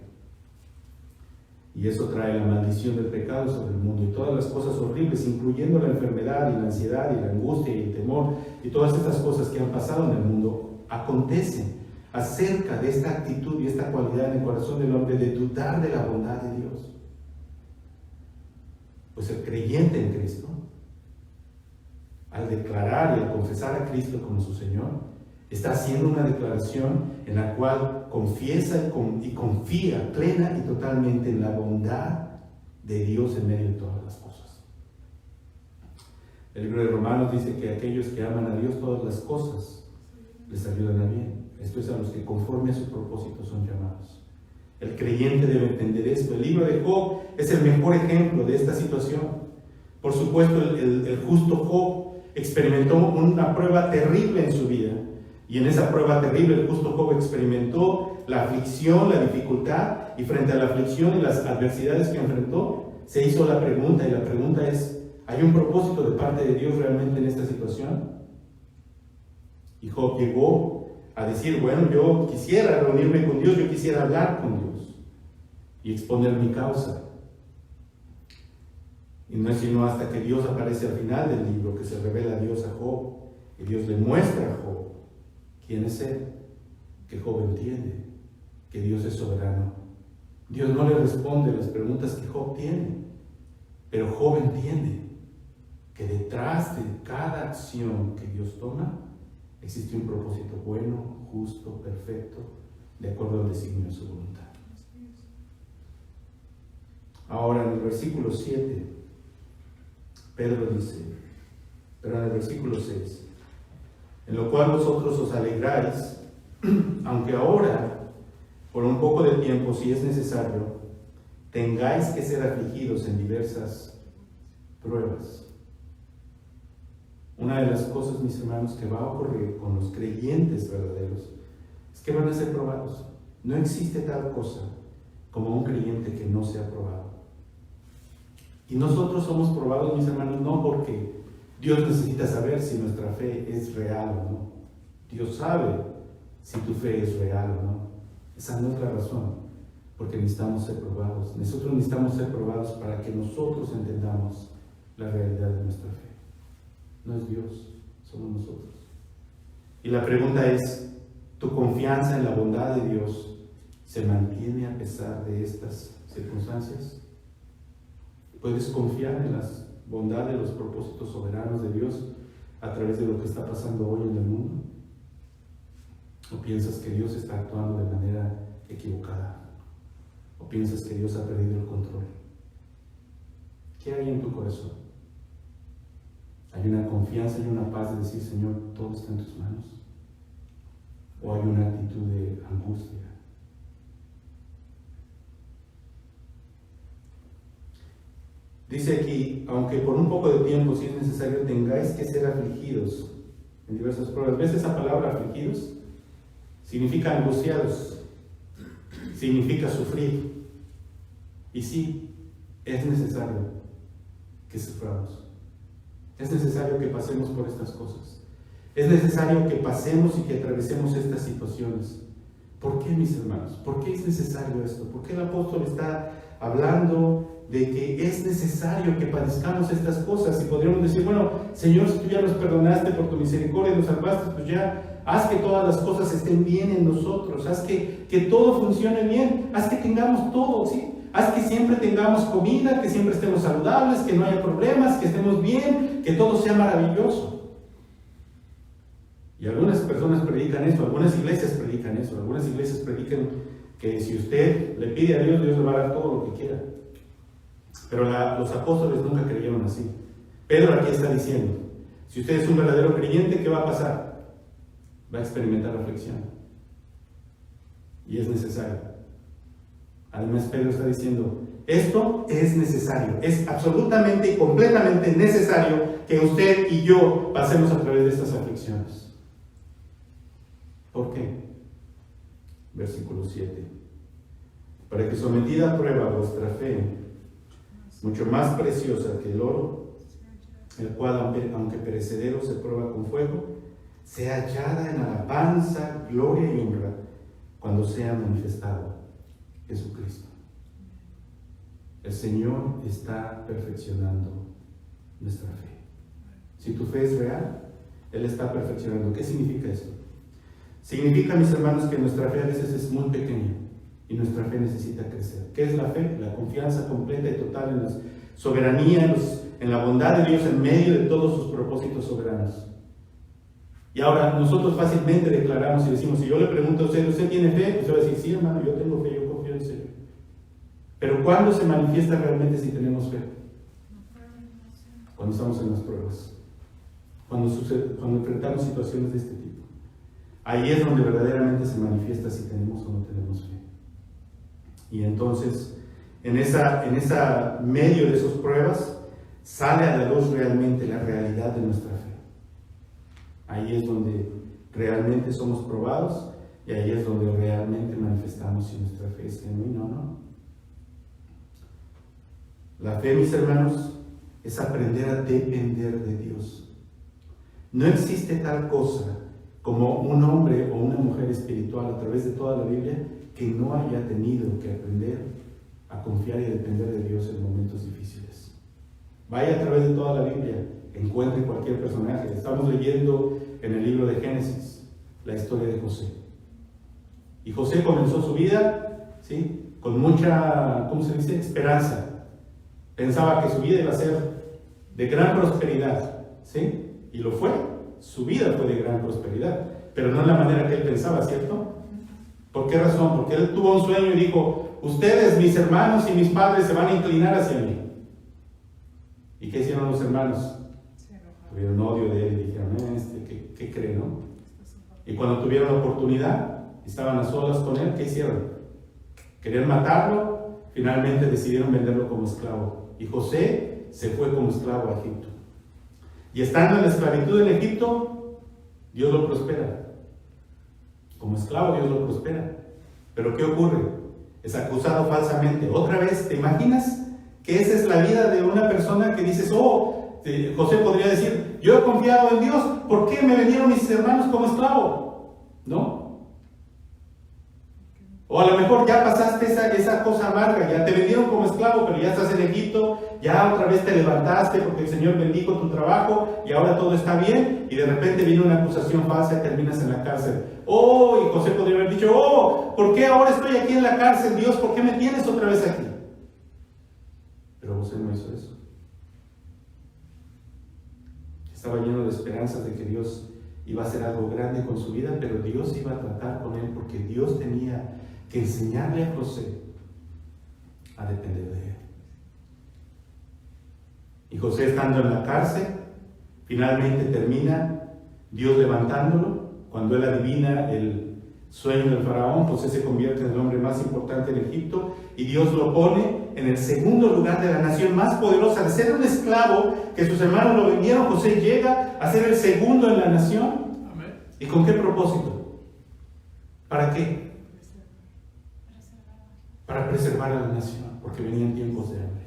Y eso trae la maldición del pecado sobre el mundo y todas las cosas horribles, incluyendo la enfermedad y la ansiedad y la angustia y el temor y todas estas cosas que han pasado en el mundo, acontecen acerca de esta actitud y esta cualidad en el corazón del hombre de dudar de la bondad de Dios. Pues el creyente en Cristo, al declarar y al confesar a Cristo como su Señor, está haciendo una declaración en la cual confiesa y confía plena y totalmente en la bondad de Dios en medio de todas las cosas. El libro de Romanos dice que aquellos que aman a Dios, todas las cosas les ayudan a bien. Esto es a los que conforme a su propósito son llamados. El creyente debe entender esto. El libro de Job es el mejor ejemplo de esta situación. Por supuesto, el justo Job experimentó una prueba terrible en su vida. Y en esa prueba terrible, el justo Job experimentó la aflicción, la dificultad, y frente a la aflicción y las adversidades que enfrentó, se hizo la pregunta, y la pregunta es, ¿hay un propósito de parte de Dios realmente en esta situación? Y Job llegó a decir, bueno, yo quisiera reunirme con Dios, yo quisiera hablar con Dios y exponer mi causa. Y no es sino hasta que Dios aparece al final del libro que se revela a Dios a Job, y Dios le muestra a Job quién es Él, que Job entiende que Dios es soberano. Dios no le responde las preguntas que Job tiene, pero Job entiende que detrás de cada acción que Dios toma existe un propósito bueno, justo, perfecto, de acuerdo al designio de su voluntad. Ahora en el versículo 7, Pedro dice, pero en el versículo 6, en lo cual vosotros os alegráis, aunque ahora, por un poco de tiempo, si es necesario, tengáis que ser afligidos en diversas pruebas. Una de las cosas, mis hermanos, que va a ocurrir con los creyentes verdaderos es que van a ser probados. No existe tal cosa como un creyente que no sea probado. Y nosotros somos probados, mis hermanos, no porque Dios necesita saber si nuestra fe es real o no. Dios sabe si tu fe es real o no. Esa no es la razón, porque necesitamos ser probados. Nosotros necesitamos ser probados para que nosotros entendamos la realidad de nuestra fe. No es Dios, somos nosotros. Y la pregunta es, ¿tu confianza en la bondad de Dios se mantiene a pesar de estas circunstancias? ¿Puedes confiar en la bondad de los propósitos soberanos de Dios a través de lo que está pasando hoy en el mundo? ¿O piensas que Dios está actuando de manera equivocada? ¿O piensas que Dios ha perdido el control? ¿Qué hay en tu corazón? ¿Hay una confianza y una paz de decir, Señor, todo está en tus manos? ¿O hay una actitud de angustia? Dice aquí, aunque por un poco de tiempo, si es necesario, tengáis que ser afligidos en diversas pruebas. ¿Ves esa palabra, afligidos? Significa angustiados, significa sufrir. Y sí, es necesario que suframos. Es necesario que pasemos por estas cosas. Es necesario que pasemos y que atravesemos estas situaciones. ¿Por qué, mis hermanos? ¿Por qué es necesario esto? ¿Por qué el apóstol está hablando de que es necesario que padezcamos estas cosas? Y podríamos decir, bueno, Señor, si tú ya nos perdonaste por tu misericordia y nos salvaste, pues ya haz que todas las cosas estén bien en nosotros, haz que todo funcione bien, haz que tengamos todo, ¿sí? Haz que siempre tengamos comida, que siempre estemos saludables, que no haya problemas, que estemos bien, que todo sea maravilloso. Y algunas personas predican eso, algunas iglesias predican eso, algunas iglesias predican que si usted le pide a Dios, Dios le va a dar todo lo que quiera. Pero los apóstoles nunca creyeron así. Pedro aquí está diciendo, si usted es un verdadero creyente, ¿qué va a pasar? Va a experimentar aflicción. Y es necesario. Además, Pedro está diciendo, esto es necesario, es absolutamente y completamente necesario que usted y yo pasemos a través de estas aflicciones. ¿Por qué? Versículo 7. Para que sometida a prueba vuestra fe, mucho más preciosa que el oro, el cual, aunque perecedero, se prueba con fuego, sea hallada en alabanza, gloria y honra cuando sea manifestado Jesucristo. El Señor está perfeccionando nuestra fe. Si tu fe es real, Él está perfeccionando. ¿Qué significa esto? Significa, mis hermanos, que nuestra fe a veces es muy pequeña y nuestra fe necesita crecer. ¿Qué es la fe? La confianza completa y total en la soberanía, en la bondad de Dios en medio de todos sus propósitos soberanos. Y ahora nosotros fácilmente declaramos y decimos, si yo le pregunto a usted, ¿usted tiene fe? Usted va a decir, sí, hermano, yo tengo fe, yo confío en el Señor. Pero ¿cuándo se manifiesta realmente si tenemos fe? Cuando estamos en las pruebas, cuando enfrentamos situaciones de este tipo. Ahí es donde verdaderamente se manifiesta si tenemos o no tenemos fe. Y entonces, en esa medio de sus pruebas, sale a la luz realmente la realidad de nuestra fe. Ahí es donde realmente somos probados y ahí es donde realmente manifestamos si nuestra fe es genuina o no. La fe, mis hermanos, es aprender a depender de Dios. No existe tal cosa como un hombre o una mujer espiritual a través de toda la Biblia que no haya tenido que aprender a confiar y a depender de Dios en momentos difíciles. Vaya a través de toda la Biblia, encuentre cualquier personaje. Estamos leyendo en el libro de Génesis la historia de José. Y José comenzó su vida, ¿sí?, con mucha, ¿cómo se dice?, esperanza. Pensaba que su vida iba a ser de gran prosperidad, ¿sí? Y lo fue. Su vida fue de gran prosperidad, pero no en la manera que él pensaba, ¿cierto? ¿Por qué razón? Porque él tuvo un sueño y dijo, ustedes, mis hermanos y mis padres, se van a inclinar hacia mí. ¿Y qué hicieron los hermanos? Tuvieron odio de él y dijeron, ¿qué cree, no? Y cuando tuvieron la oportunidad, estaban a solas con él, ¿qué hicieron? Querían matarlo, finalmente decidieron venderlo como esclavo. Y José se fue como esclavo a Egipto. Y estando en la esclavitud en Egipto, Dios lo prospera. Como esclavo Dios lo prospera. Pero ¿qué ocurre? Es acusado falsamente. Otra vez, ¿te imaginas que esa es la vida de una persona que dices, José podría decir, yo he confiado en Dios, ¿por qué me vendieron mis hermanos como esclavo? ¿No? O a lo mejor ya pasaste esa cosa amarga, ya te vendieron como esclavo, pero ya estás en Egipto, ya otra vez te levantaste porque el Señor bendijo tu trabajo y ahora todo está bien, y de repente viene una acusación falsa y terminas en la cárcel. Y José podría haber dicho, ¿por qué ahora estoy aquí en la cárcel? Dios, ¿por qué me tienes otra vez aquí? Pero José no hizo eso. estaba lleno de esperanzas de que Dios iba a hacer algo grande con su vida, pero Dios iba a tratar con él porque Dios tenía que enseñarle a José a depender de él. Y José, estando en la cárcel, finalmente termina Dios levantándolo. Cuando él adivina el sueño del faraón, José se convierte en el hombre más importante en Egipto y Dios lo pone en el segundo lugar de la nación más poderosa. De ser un esclavo que sus hermanos lo vendieron, José llega a ser el segundo en la nación. Amén. ¿Y con qué propósito? ¿Para qué? Para preservar a la nación, porque venían tiempos de hambre.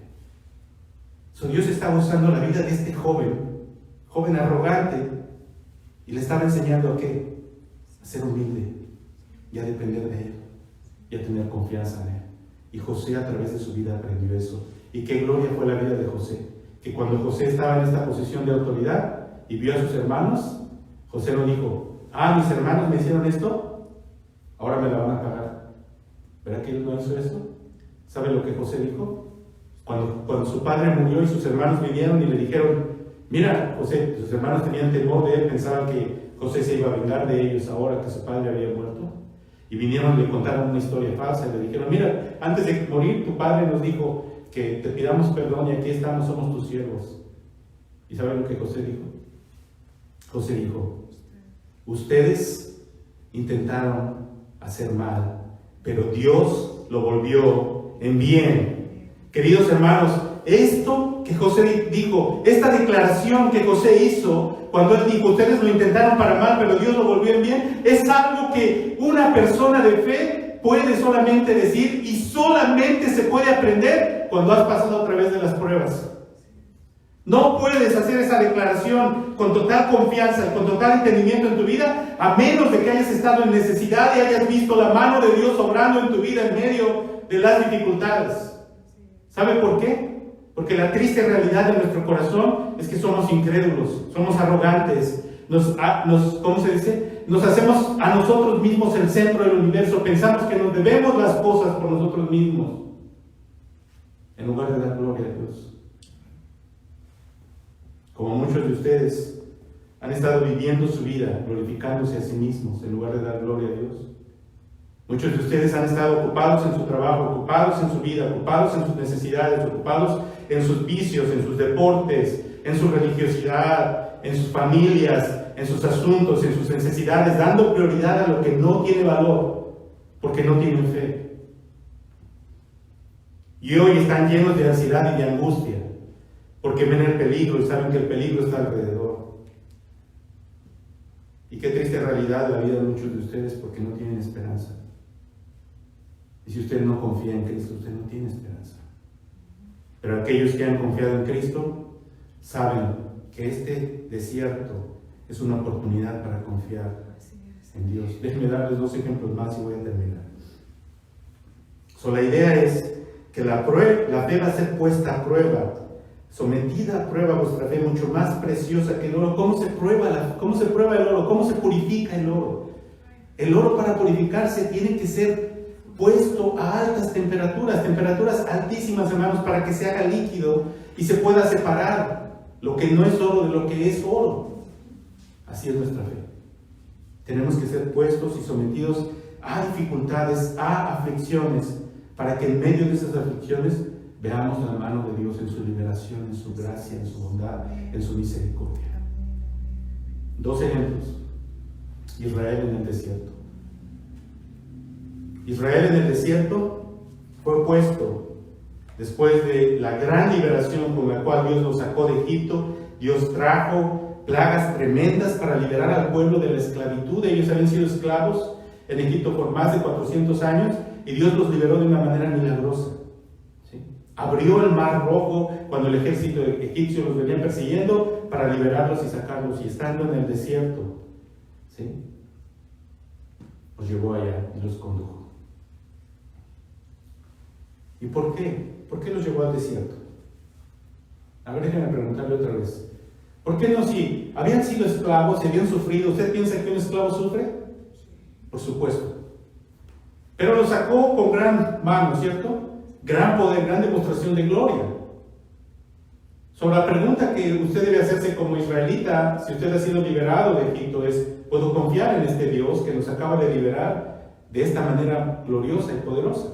Dios estaba usando la vida de este joven arrogante, y le estaba enseñando a qué? A ser humilde y a depender de él y a tener confianza en él. Y José, a través de su vida, aprendió eso. Y qué gloria fue la vida de José, que cuando José estaba en esta posición de autoridad y vio a sus hermanos, José no dijo: mis hermanos me hicieron esto, ahora me la van a pagar. ¿Verdad que él no hizo eso? ¿Sabe lo que José dijo? Cuando su padre murió y sus hermanos vinieron y le dijeron: mira, José, sus hermanos tenían temor de él, pensaban que José se iba a vengar de ellos ahora que su padre había muerto. Y vinieron y le contaron una historia falsa y le dijeron: mira, antes de morir tu padre nos dijo que te pidamos perdón y aquí estamos, somos tus siervos. ¿Y saben lo que José dijo? José dijo: ustedes intentaron hacer mal, pero Dios lo volvió en bien. Queridos hermanos, esto que José dijo, esta declaración que José hizo, cuando él dijo: ustedes lo intentaron para mal, pero Dios lo volvió en bien, es algo que una persona de fe puede solamente decir y solamente se puede aprender cuando has pasado a través de las pruebas. No puedes hacer esa declaración con total confianza y con total entendimiento en tu vida, a menos de que hayas estado en necesidad y hayas visto la mano de Dios obrando en tu vida en medio de las dificultades. ¿Sabe por qué? Porque la triste realidad de nuestro corazón es que somos incrédulos, somos arrogantes, ¿cómo se dice? Nos hacemos a nosotros mismos el centro del universo, pensamos que nos debemos las cosas por nosotros mismos, en lugar de dar gloria a Dios. Como muchos de ustedes han estado viviendo su vida glorificándose a sí mismos en lugar de dar gloria a Dios. Muchos de ustedes han estado ocupados en su trabajo, ocupados en su vida, ocupados en sus necesidades, ocupados en sus vicios, en sus deportes, en su religiosidad, en sus familias, en sus asuntos, en sus necesidades, dando prioridad a lo que no tiene valor, porque no tienen fe. Y hoy están llenos de ansiedad y de angustia, porque ven el peligro y saben que el peligro está alrededor. Y qué triste realidad la vida de muchos de ustedes, porque no tienen esperanza. Y si usted no confía en Cristo, usted no tiene esperanza. Pero aquellos que han confiado en Cristo saben que este desierto es una oportunidad para confiar en Dios. Déjenme darles 2 ejemplos más y voy a terminar. La idea es que la fe va a ser puesta a prueba, sometida a prueba vuestra fe, mucho más preciosa que el oro. ¿Cómo se prueba el oro? ¿Cómo se purifica el oro? El oro, para purificarse, tiene que ser puesto a altas temperaturas altísimas, hermanos, para que se haga líquido y se pueda separar lo que no es oro de lo que es oro. Así es nuestra fe. Tenemos que ser puestos y sometidos a dificultades, a aflicciones, para que en medio de esas aflicciones veamos la mano de Dios en su liberación, en su gracia, en su bondad, en su misericordia. 2 ejemplos. Israel en el desierto. Israel en el desierto fue puesto después de la gran liberación con la cual Dios los sacó de Egipto. Dios trajo plagas tremendas para liberar al pueblo de la esclavitud. Ellos habían sido esclavos en Egipto por más de 400 años y Dios los liberó de una manera milagrosa. ¿Sí? Abrió el mar rojo cuando el ejército egipcio los venía persiguiendo para liberarlos y sacarlos, y estando en el desierto, ¿sí?, los llevó allá y los condujo. ¿Y por qué? ¿Por qué los llevó al desierto? A ver, déjenme preguntarle otra vez. ¿Por qué no? Si habían sido esclavos, si habían sufrido, ¿usted piensa que un esclavo sufre? Por supuesto. Pero lo sacó con gran mano, ¿cierto? Gran poder, gran demostración de gloria. Sobre la pregunta que usted debe hacerse como israelita, si usted ha sido liberado de Egipto, es: ¿puedo confiar en este Dios que nos acaba de liberar de esta manera gloriosa y poderosa?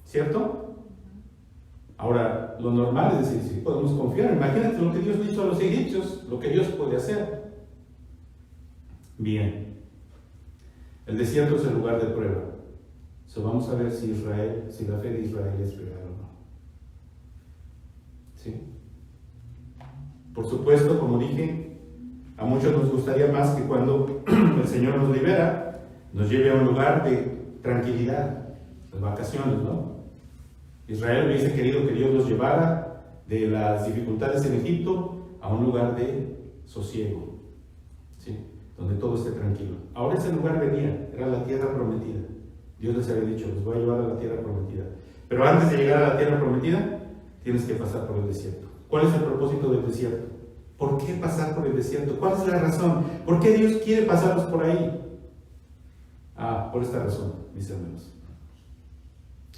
¿Cierto? Ahora, lo normal es decir, sí, podemos confiar. Imagínate lo que Dios le hizo a los egipcios, lo que Dios puede hacer. Bien. El desierto es el lugar de prueba. So, vamos a ver si la fe de Israel es real o no. ¿Sí? Por supuesto, como dije, a muchos nos gustaría más que cuando el Señor nos libera, nos lleve a un lugar de tranquilidad, las vacaciones, ¿no? Israel hubiese querido que Dios los llevara de las dificultades en Egipto a un lugar de sosiego, ¿sí? Donde todo esté tranquilo. Ahora ese lugar venía, era la tierra prometida. Dios les había dicho: los voy a llevar a la tierra prometida. Pero antes de llegar a la tierra prometida, tienes que pasar por el desierto. ¿Cuál es el propósito del desierto? ¿Por qué pasar por el desierto? ¿Cuál es la razón? ¿Por qué Dios quiere pasarlos por ahí? Por esta razón, mis hermanos.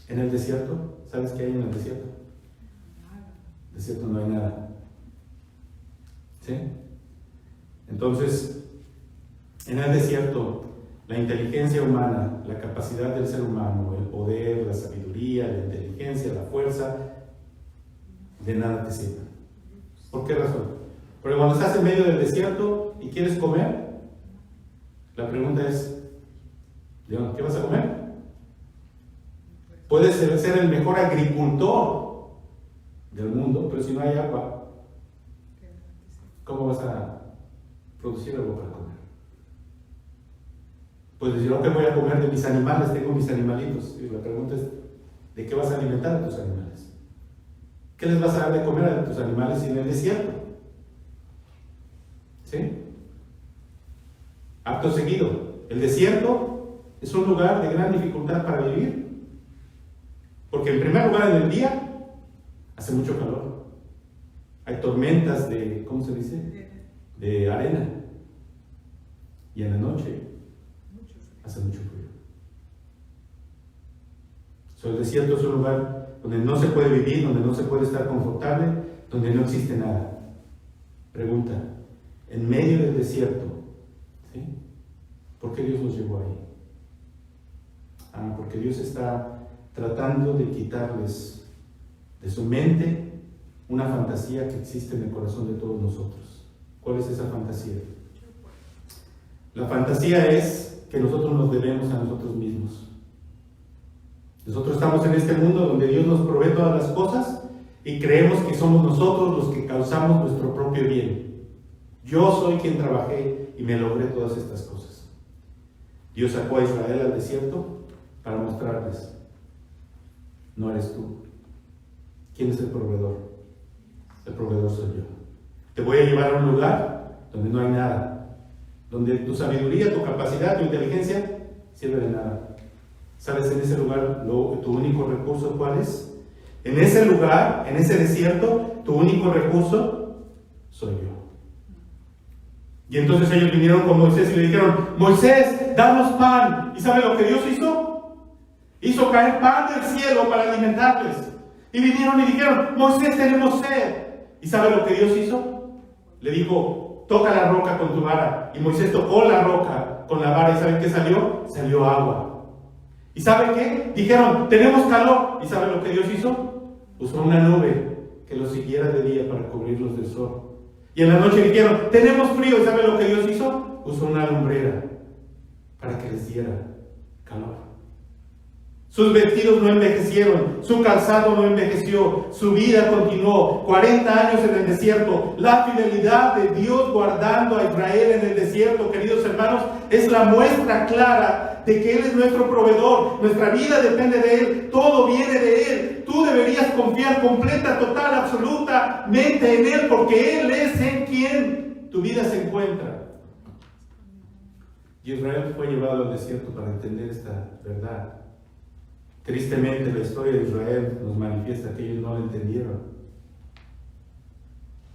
En el desierto, ¿sabes qué hay en el desierto? En el desierto no hay nada. ¿Sí? Entonces, en el desierto, la inteligencia humana, la capacidad del ser humano, el poder, la sabiduría, la inteligencia, la fuerza, de nada te sirven. ¿Por qué razón? Porque cuando estás en medio del desierto y quieres comer, la pregunta es: ¿qué vas a comer? Puedes ser el mejor agricultor del mundo, pero si no hay agua, ¿cómo vas a producir algo para comer? Puedes decir: ok, voy a comer de mis animales, tengo mis animalitos. Y la pregunta es: ¿de qué vas a alimentar a tus animales? ¿Qué les vas a dar de comer a tus animales en el desierto? ¿Sí? Acto seguido, el desierto es un lugar de gran dificultad para vivir. Porque en primer lugar, en el día hace mucho calor. Hay tormentas de, ¿cómo se dice? De arena. Y en la noche hace mucho frío. El desierto es un lugar donde no se puede vivir, donde no se puede estar confortable, donde no existe nada. Pregunta: en medio del desierto, ¿sí? ¿Por qué Dios nos llevó ahí? Porque Dios está tratando de quitarles de su mente una fantasía que existe en el corazón de todos nosotros. ¿Cuál es esa fantasía? La fantasía es que nosotros nos debemos a nosotros mismos. Nosotros estamos en este mundo donde Dios nos provee todas las cosas y creemos que somos nosotros los que causamos nuestro propio bien. Yo soy quien trabajé y me logré todas estas cosas. Dios sacó a Israel al desierto para mostrarles: no eres tú. ¿Quién es el proveedor? El proveedor soy yo. Te voy a llevar a un lugar donde no hay nada, donde tu sabiduría, tu capacidad, tu inteligencia sirve de nada. ¿Sabes en ese lugar tu único recurso cuál es? En ese lugar, en ese desierto, tu único recurso soy yo. Y entonces ellos vinieron con Moisés y le dijeron: Moisés, danos pan. ¿Y sabe lo que Dios hizo? Hizo caer pan del cielo para alimentarles. Y vinieron y dijeron: Moisés, tenemos sed. ¿Y sabe lo que Dios hizo? Le dijo: toca la roca con tu vara. Y Moisés tocó la roca con la vara. ¿Y sabe qué salió? Salió agua. ¿Y sabe qué? Dijeron: tenemos calor. ¿Y sabe lo que Dios hizo? Usó una nube que los siguiera de día para cubrirlos del sol. Y en la noche dijeron: tenemos frío. ¿Y sabe lo que Dios hizo? Usó una lumbrera para que les diera calor. Sus vestidos no envejecieron, su calzado no envejeció, su vida continuó. 40 años en el desierto. La fidelidad de Dios guardando a Israel en el desierto, queridos hermanos, es la muestra clara de que Él es nuestro proveedor. Nuestra vida depende de Él, todo viene de Él. Tú deberías confiar completa, total, absolutamente en Él, porque Él es en quien tu vida se encuentra. Y Israel fue llevado al desierto para entender esta verdad. Tristemente, la historia de Israel nos manifiesta que ellos no lo entendieron.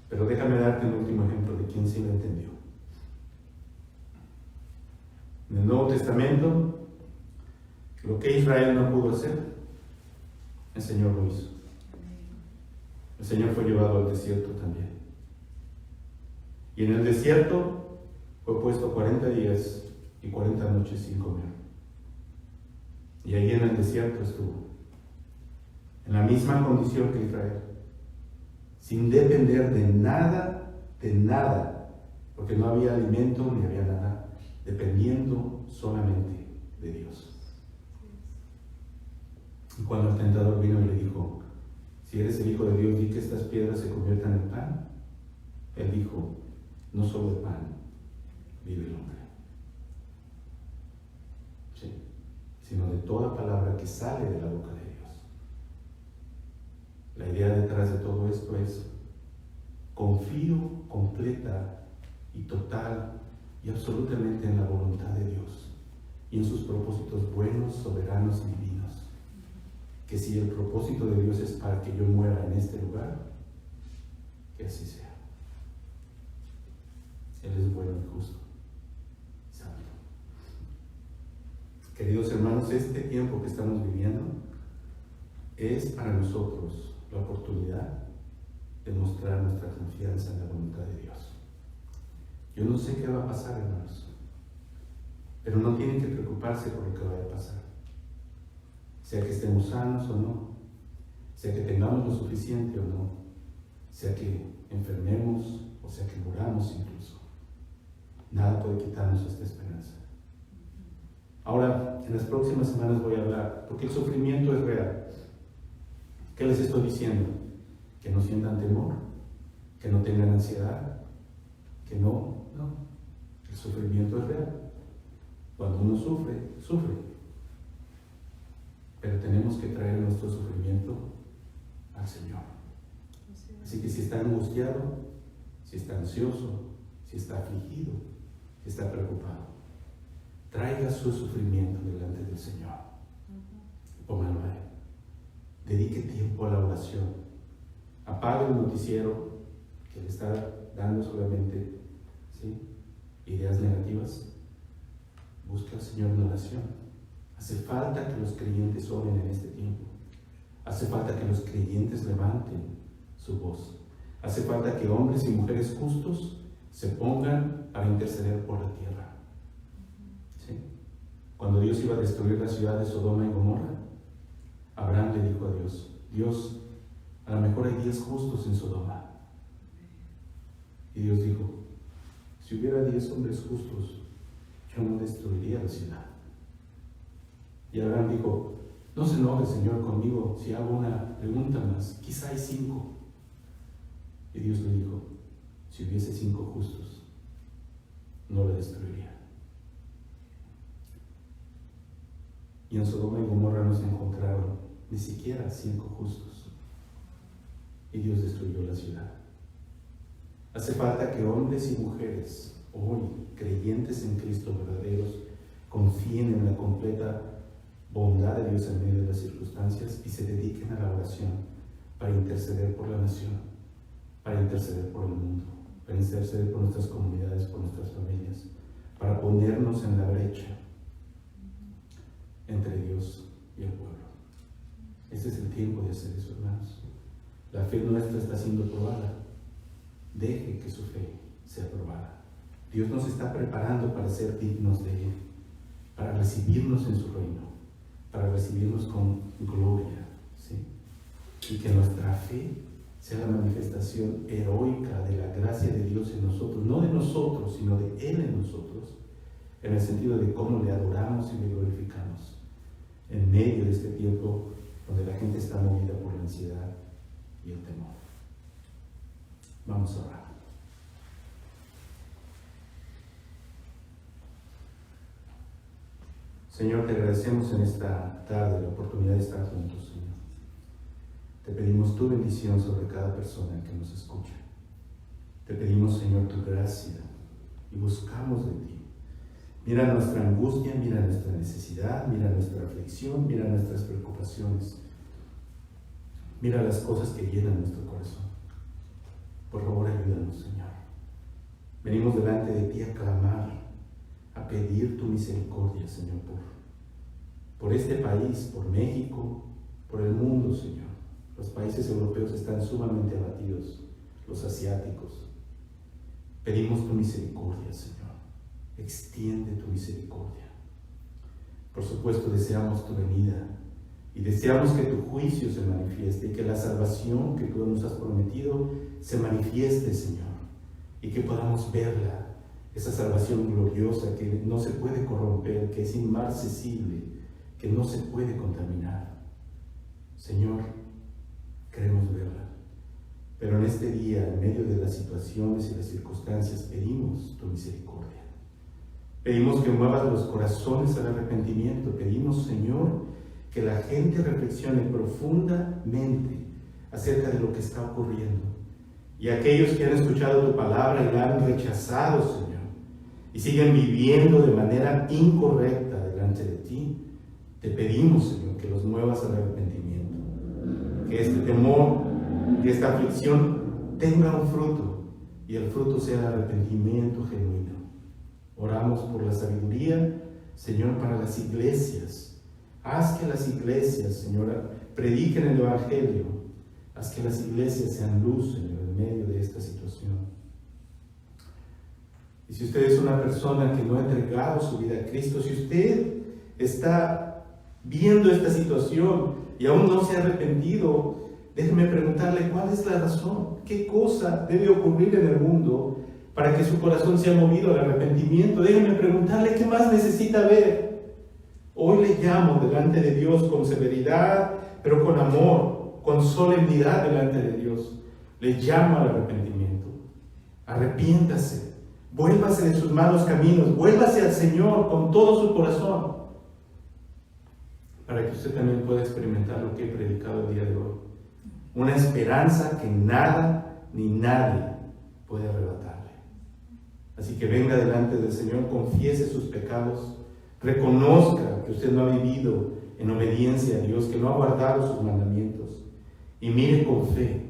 Pero déjame darte un último ejemplo de quien sí lo entendió. En el Nuevo Testamento, lo que Israel no pudo hacer, el Señor lo hizo. El Señor fue llevado al desierto también. Y en el desierto fue puesto 40 días y 40 noches sin comer. Y ahí en el desierto estuvo, en la misma condición que Israel, sin depender de nada, porque no había alimento ni había nada, dependiendo solamente de Dios. Y cuando el tentador vino y le dijo, si eres el Hijo de Dios, di que estas piedras se conviertan en pan, él dijo, no solo de pan vive el hombre, sí, sino de toda palabra que sale de la boca de Dios. La idea detrás de todo esto es: confío completa y total y absolutamente en la voluntad de Dios y en sus propósitos buenos, soberanos y divinos. Que si el propósito de Dios es para que yo muera en este lugar, que así sea. Él es bueno y justo, santo. Queridos hermanos, este tiempo que estamos viviendo es para nosotros la oportunidad de mostrar nuestra confianza en la voluntad de Dios. Yo no sé qué va a pasar, hermanos, pero no tienen que preocuparse por lo que vaya a pasar. Sea que estemos sanos o no, sea que tengamos lo suficiente o no, sea que enfermemos o sea que muramos incluso. Nada puede quitarnos esta esperanza. Ahora, en las próximas semanas voy a hablar, porque el sufrimiento es real. ¿Qué les estoy diciendo? Que no sientan temor, que no tengan ansiedad, que no. El sufrimiento es real. Cuando uno sufre, sufre. Pero tenemos que traer nuestro sufrimiento al Señor. Así que si está angustiado, si está ansioso, si está afligido, si está preocupado, traiga su sufrimiento delante del Señor. Póngalo a Él. Dedique tiempo a la oración. Apague el noticiero que le está dando solamente, ¿sí?, ideas negativas. Busque al Señor en oración. Hace falta que los creyentes oren en este tiempo. Hace falta que los creyentes levanten su voz. Hace falta que hombres y mujeres justos se pongan para interceder por la tierra. ¿Sí? Cuando Dios iba a destruir la ciudad de Sodoma y Gomorra, Abraham le dijo a Dios: Dios, a lo mejor hay 10 justos en Sodoma. Y Dios dijo: si hubiera 10 hombres justos, yo no destruiría la ciudad. Y Abraham dijo: no se enoje, Señor, conmigo si hago una pregunta más, quizá hay 5. Y Dios le dijo: si hubiese 5 justos, no la destruiría. Y en Sodoma y Gomorra no se encontraron ni siquiera 5 justos. Y Dios destruyó la ciudad. Hace falta que hombres y mujeres, hoy creyentes en Cristo verdaderos, confíen en la completa bondad de Dios en medio de las circunstancias y se dediquen a la oración para interceder por la nación, para interceder por el mundo, para interceder por nuestras comunidades, por nuestras familias, para ponernos en la brecha entre Dios y el pueblo. Ese es el tiempo de hacer eso, hermanos. La fe nuestra está siendo probada. Deje que su fe sea probada. Dios nos está preparando para ser dignos de Él, para recibirnos en su reino, para recibirnos con gloria, ¿sí? Y que nuestra fe sea la manifestación heroica de la gracia de Dios en nosotros, no de nosotros, sino de Él en nosotros, en el sentido de cómo le adoramos y le glorificamos en medio de este tiempo donde la gente está movida por la ansiedad y el temor. Vamos a orar. Señor, te agradecemos en esta tarde la oportunidad de estar juntos, Señor. Te pedimos tu bendición sobre cada persona que nos escucha. Te pedimos, Señor, tu gracia y buscamos de ti. Mira nuestra angustia, mira nuestra necesidad, mira nuestra aflicción, mira nuestras preocupaciones. Mira las cosas que llenan nuestro corazón. Por favor, ayúdanos, Señor. Venimos delante de ti a clamar, a pedir tu misericordia, Señor, por este país, por México, por el mundo, Señor. Los países europeos están sumamente abatidos, los asiáticos. Pedimos tu misericordia, Señor. Extiende tu misericordia. Por supuesto, deseamos tu venida y deseamos que tu juicio se manifieste y que la salvación que tú nos has prometido se manifieste, Señor, y que podamos verla, esa salvación gloriosa que no se puede corromper, que es inmarcesible, que no se puede contaminar. Señor, queremos verla, pero en este día, en medio de las situaciones y las circunstancias, pedimos tu misericordia. Pedimos que muevas los corazones al arrepentimiento. Pedimos, Señor, que la gente reflexione profundamente acerca de lo que está ocurriendo. Y aquellos que han escuchado tu palabra y la han rechazado, Señor, y siguen viviendo de manera incorrecta delante de ti, te pedimos, Señor, que los muevas al arrepentimiento. Que este temor y esta aflicción tenga un fruto, y el fruto sea el arrepentimiento genuino. Oramos por la sabiduría, Señor, para las iglesias. Haz que las iglesias, Señor, prediquen el Evangelio. Haz que las iglesias sean luz, Señor, en medio de esta situación. Y si usted es una persona que no ha entregado su vida a Cristo, si usted está viendo esta situación y aún no se ha arrepentido, déjeme preguntarle cuál es la razón. ¿Qué cosa debe ocurrir en el mundo para que su corazón sea movido al arrepentimiento? Déjeme preguntarle qué más necesita ver. Hoy le llamo delante de Dios con severidad, pero con amor, con solemnidad delante de Dios. Le llamo al arrepentimiento. Arrepiéntase, vuélvase de sus malos caminos, vuélvase al Señor con todo su corazón, para que usted también pueda experimentar lo que he predicado el día de hoy. Una esperanza que nada ni nadie puede arrebatarle. Así que venga delante del Señor, confiese sus pecados, reconozca que usted no ha vivido en obediencia a Dios, que no ha guardado sus mandamientos, y mire con fe.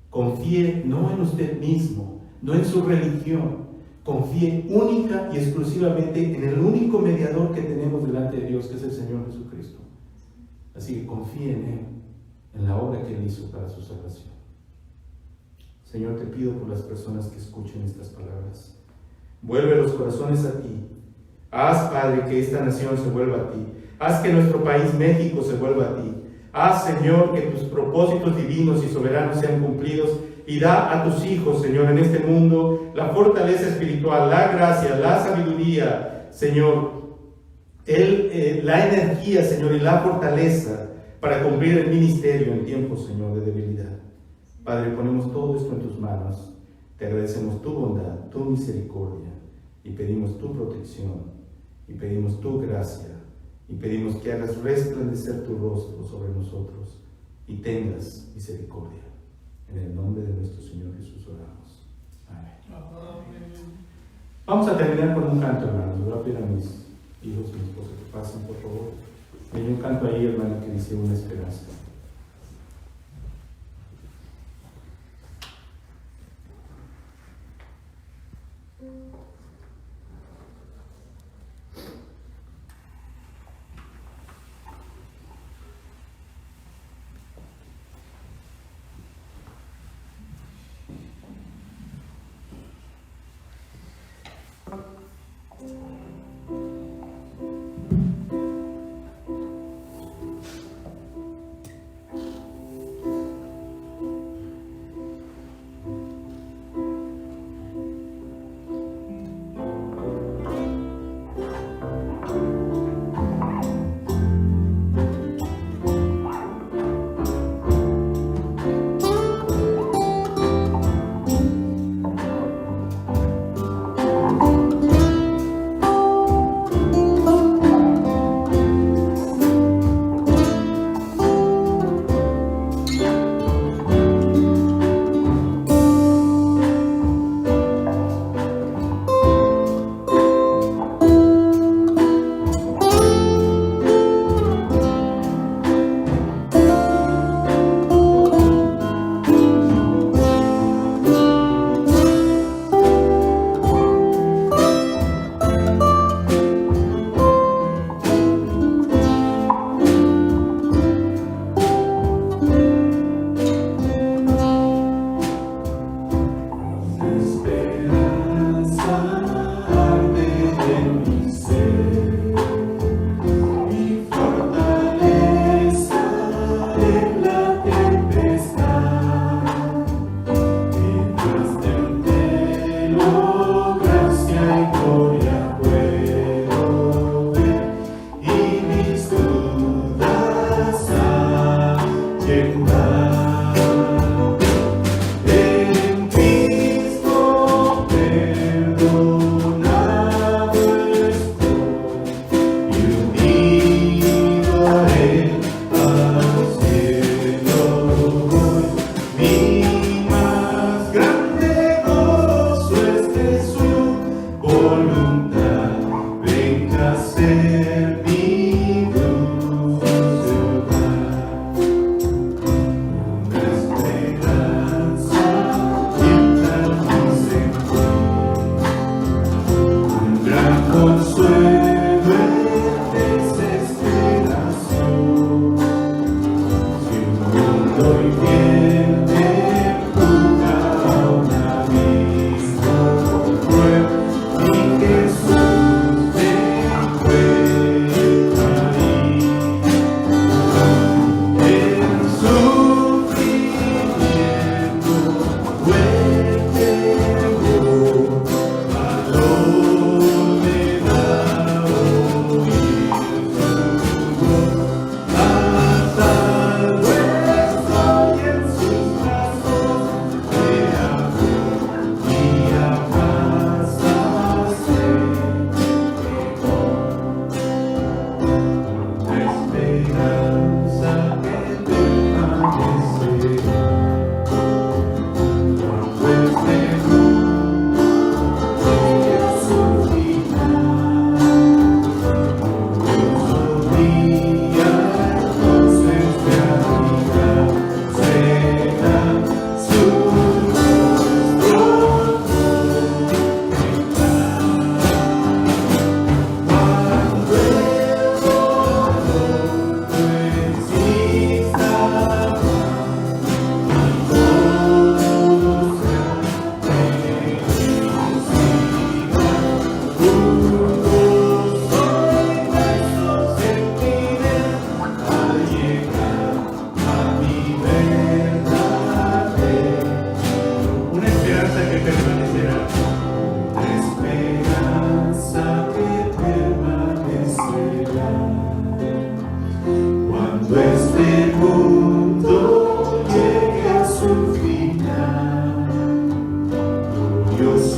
Confíe no en usted mismo, no en su religión, confíe única y exclusivamente en el único mediador que tenemos delante de Dios, que es el Señor Jesucristo. Así que confíe en Él, en la obra que Él hizo para su salvación. Señor, te pido por las personas que escuchen estas palabras. Vuelve los corazones a ti. Haz, Padre, que esta nación se vuelva a ti. Haz que nuestro país, México, se vuelva a ti. Haz, Señor, que tus propósitos divinos y soberanos sean cumplidos, y da a tus hijos, Señor, en este mundo la fortaleza espiritual, la gracia, la sabiduría, Señor, la energía, Señor, y la fortaleza para cumplir el ministerio en tiempos, Señor, de debilidad. Padre, ponemos todo esto en tus manos. Te agradecemos tu bondad, tu misericordia, y pedimos tu protección, y pedimos tu gracia, y pedimos que hagas resplandecer tu rostro sobre nosotros, y tengas misericordia. En el nombre de nuestro Señor Jesús oramos. Amén. Vamos a terminar con un canto, hermanos. Voy a pedir a mis hijos, mi esposa, que pasen, por favor. Hay un canto ahí, hermano, que dice Una esperanza.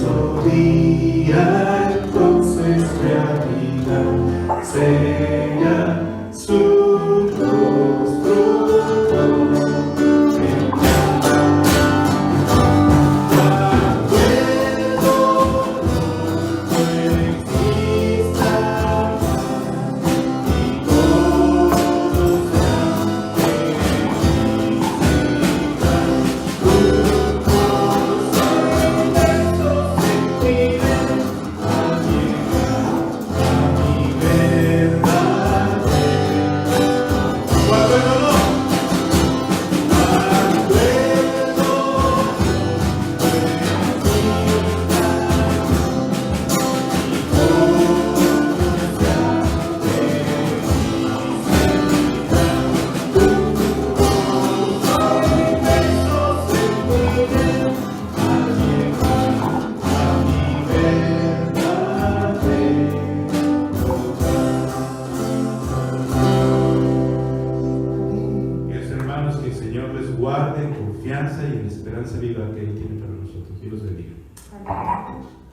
hermoso día, entonces realidad será su rostro. Guarde en confianza y en la esperanza viva que Él tiene para nosotros. Dios los bendiga. Amén.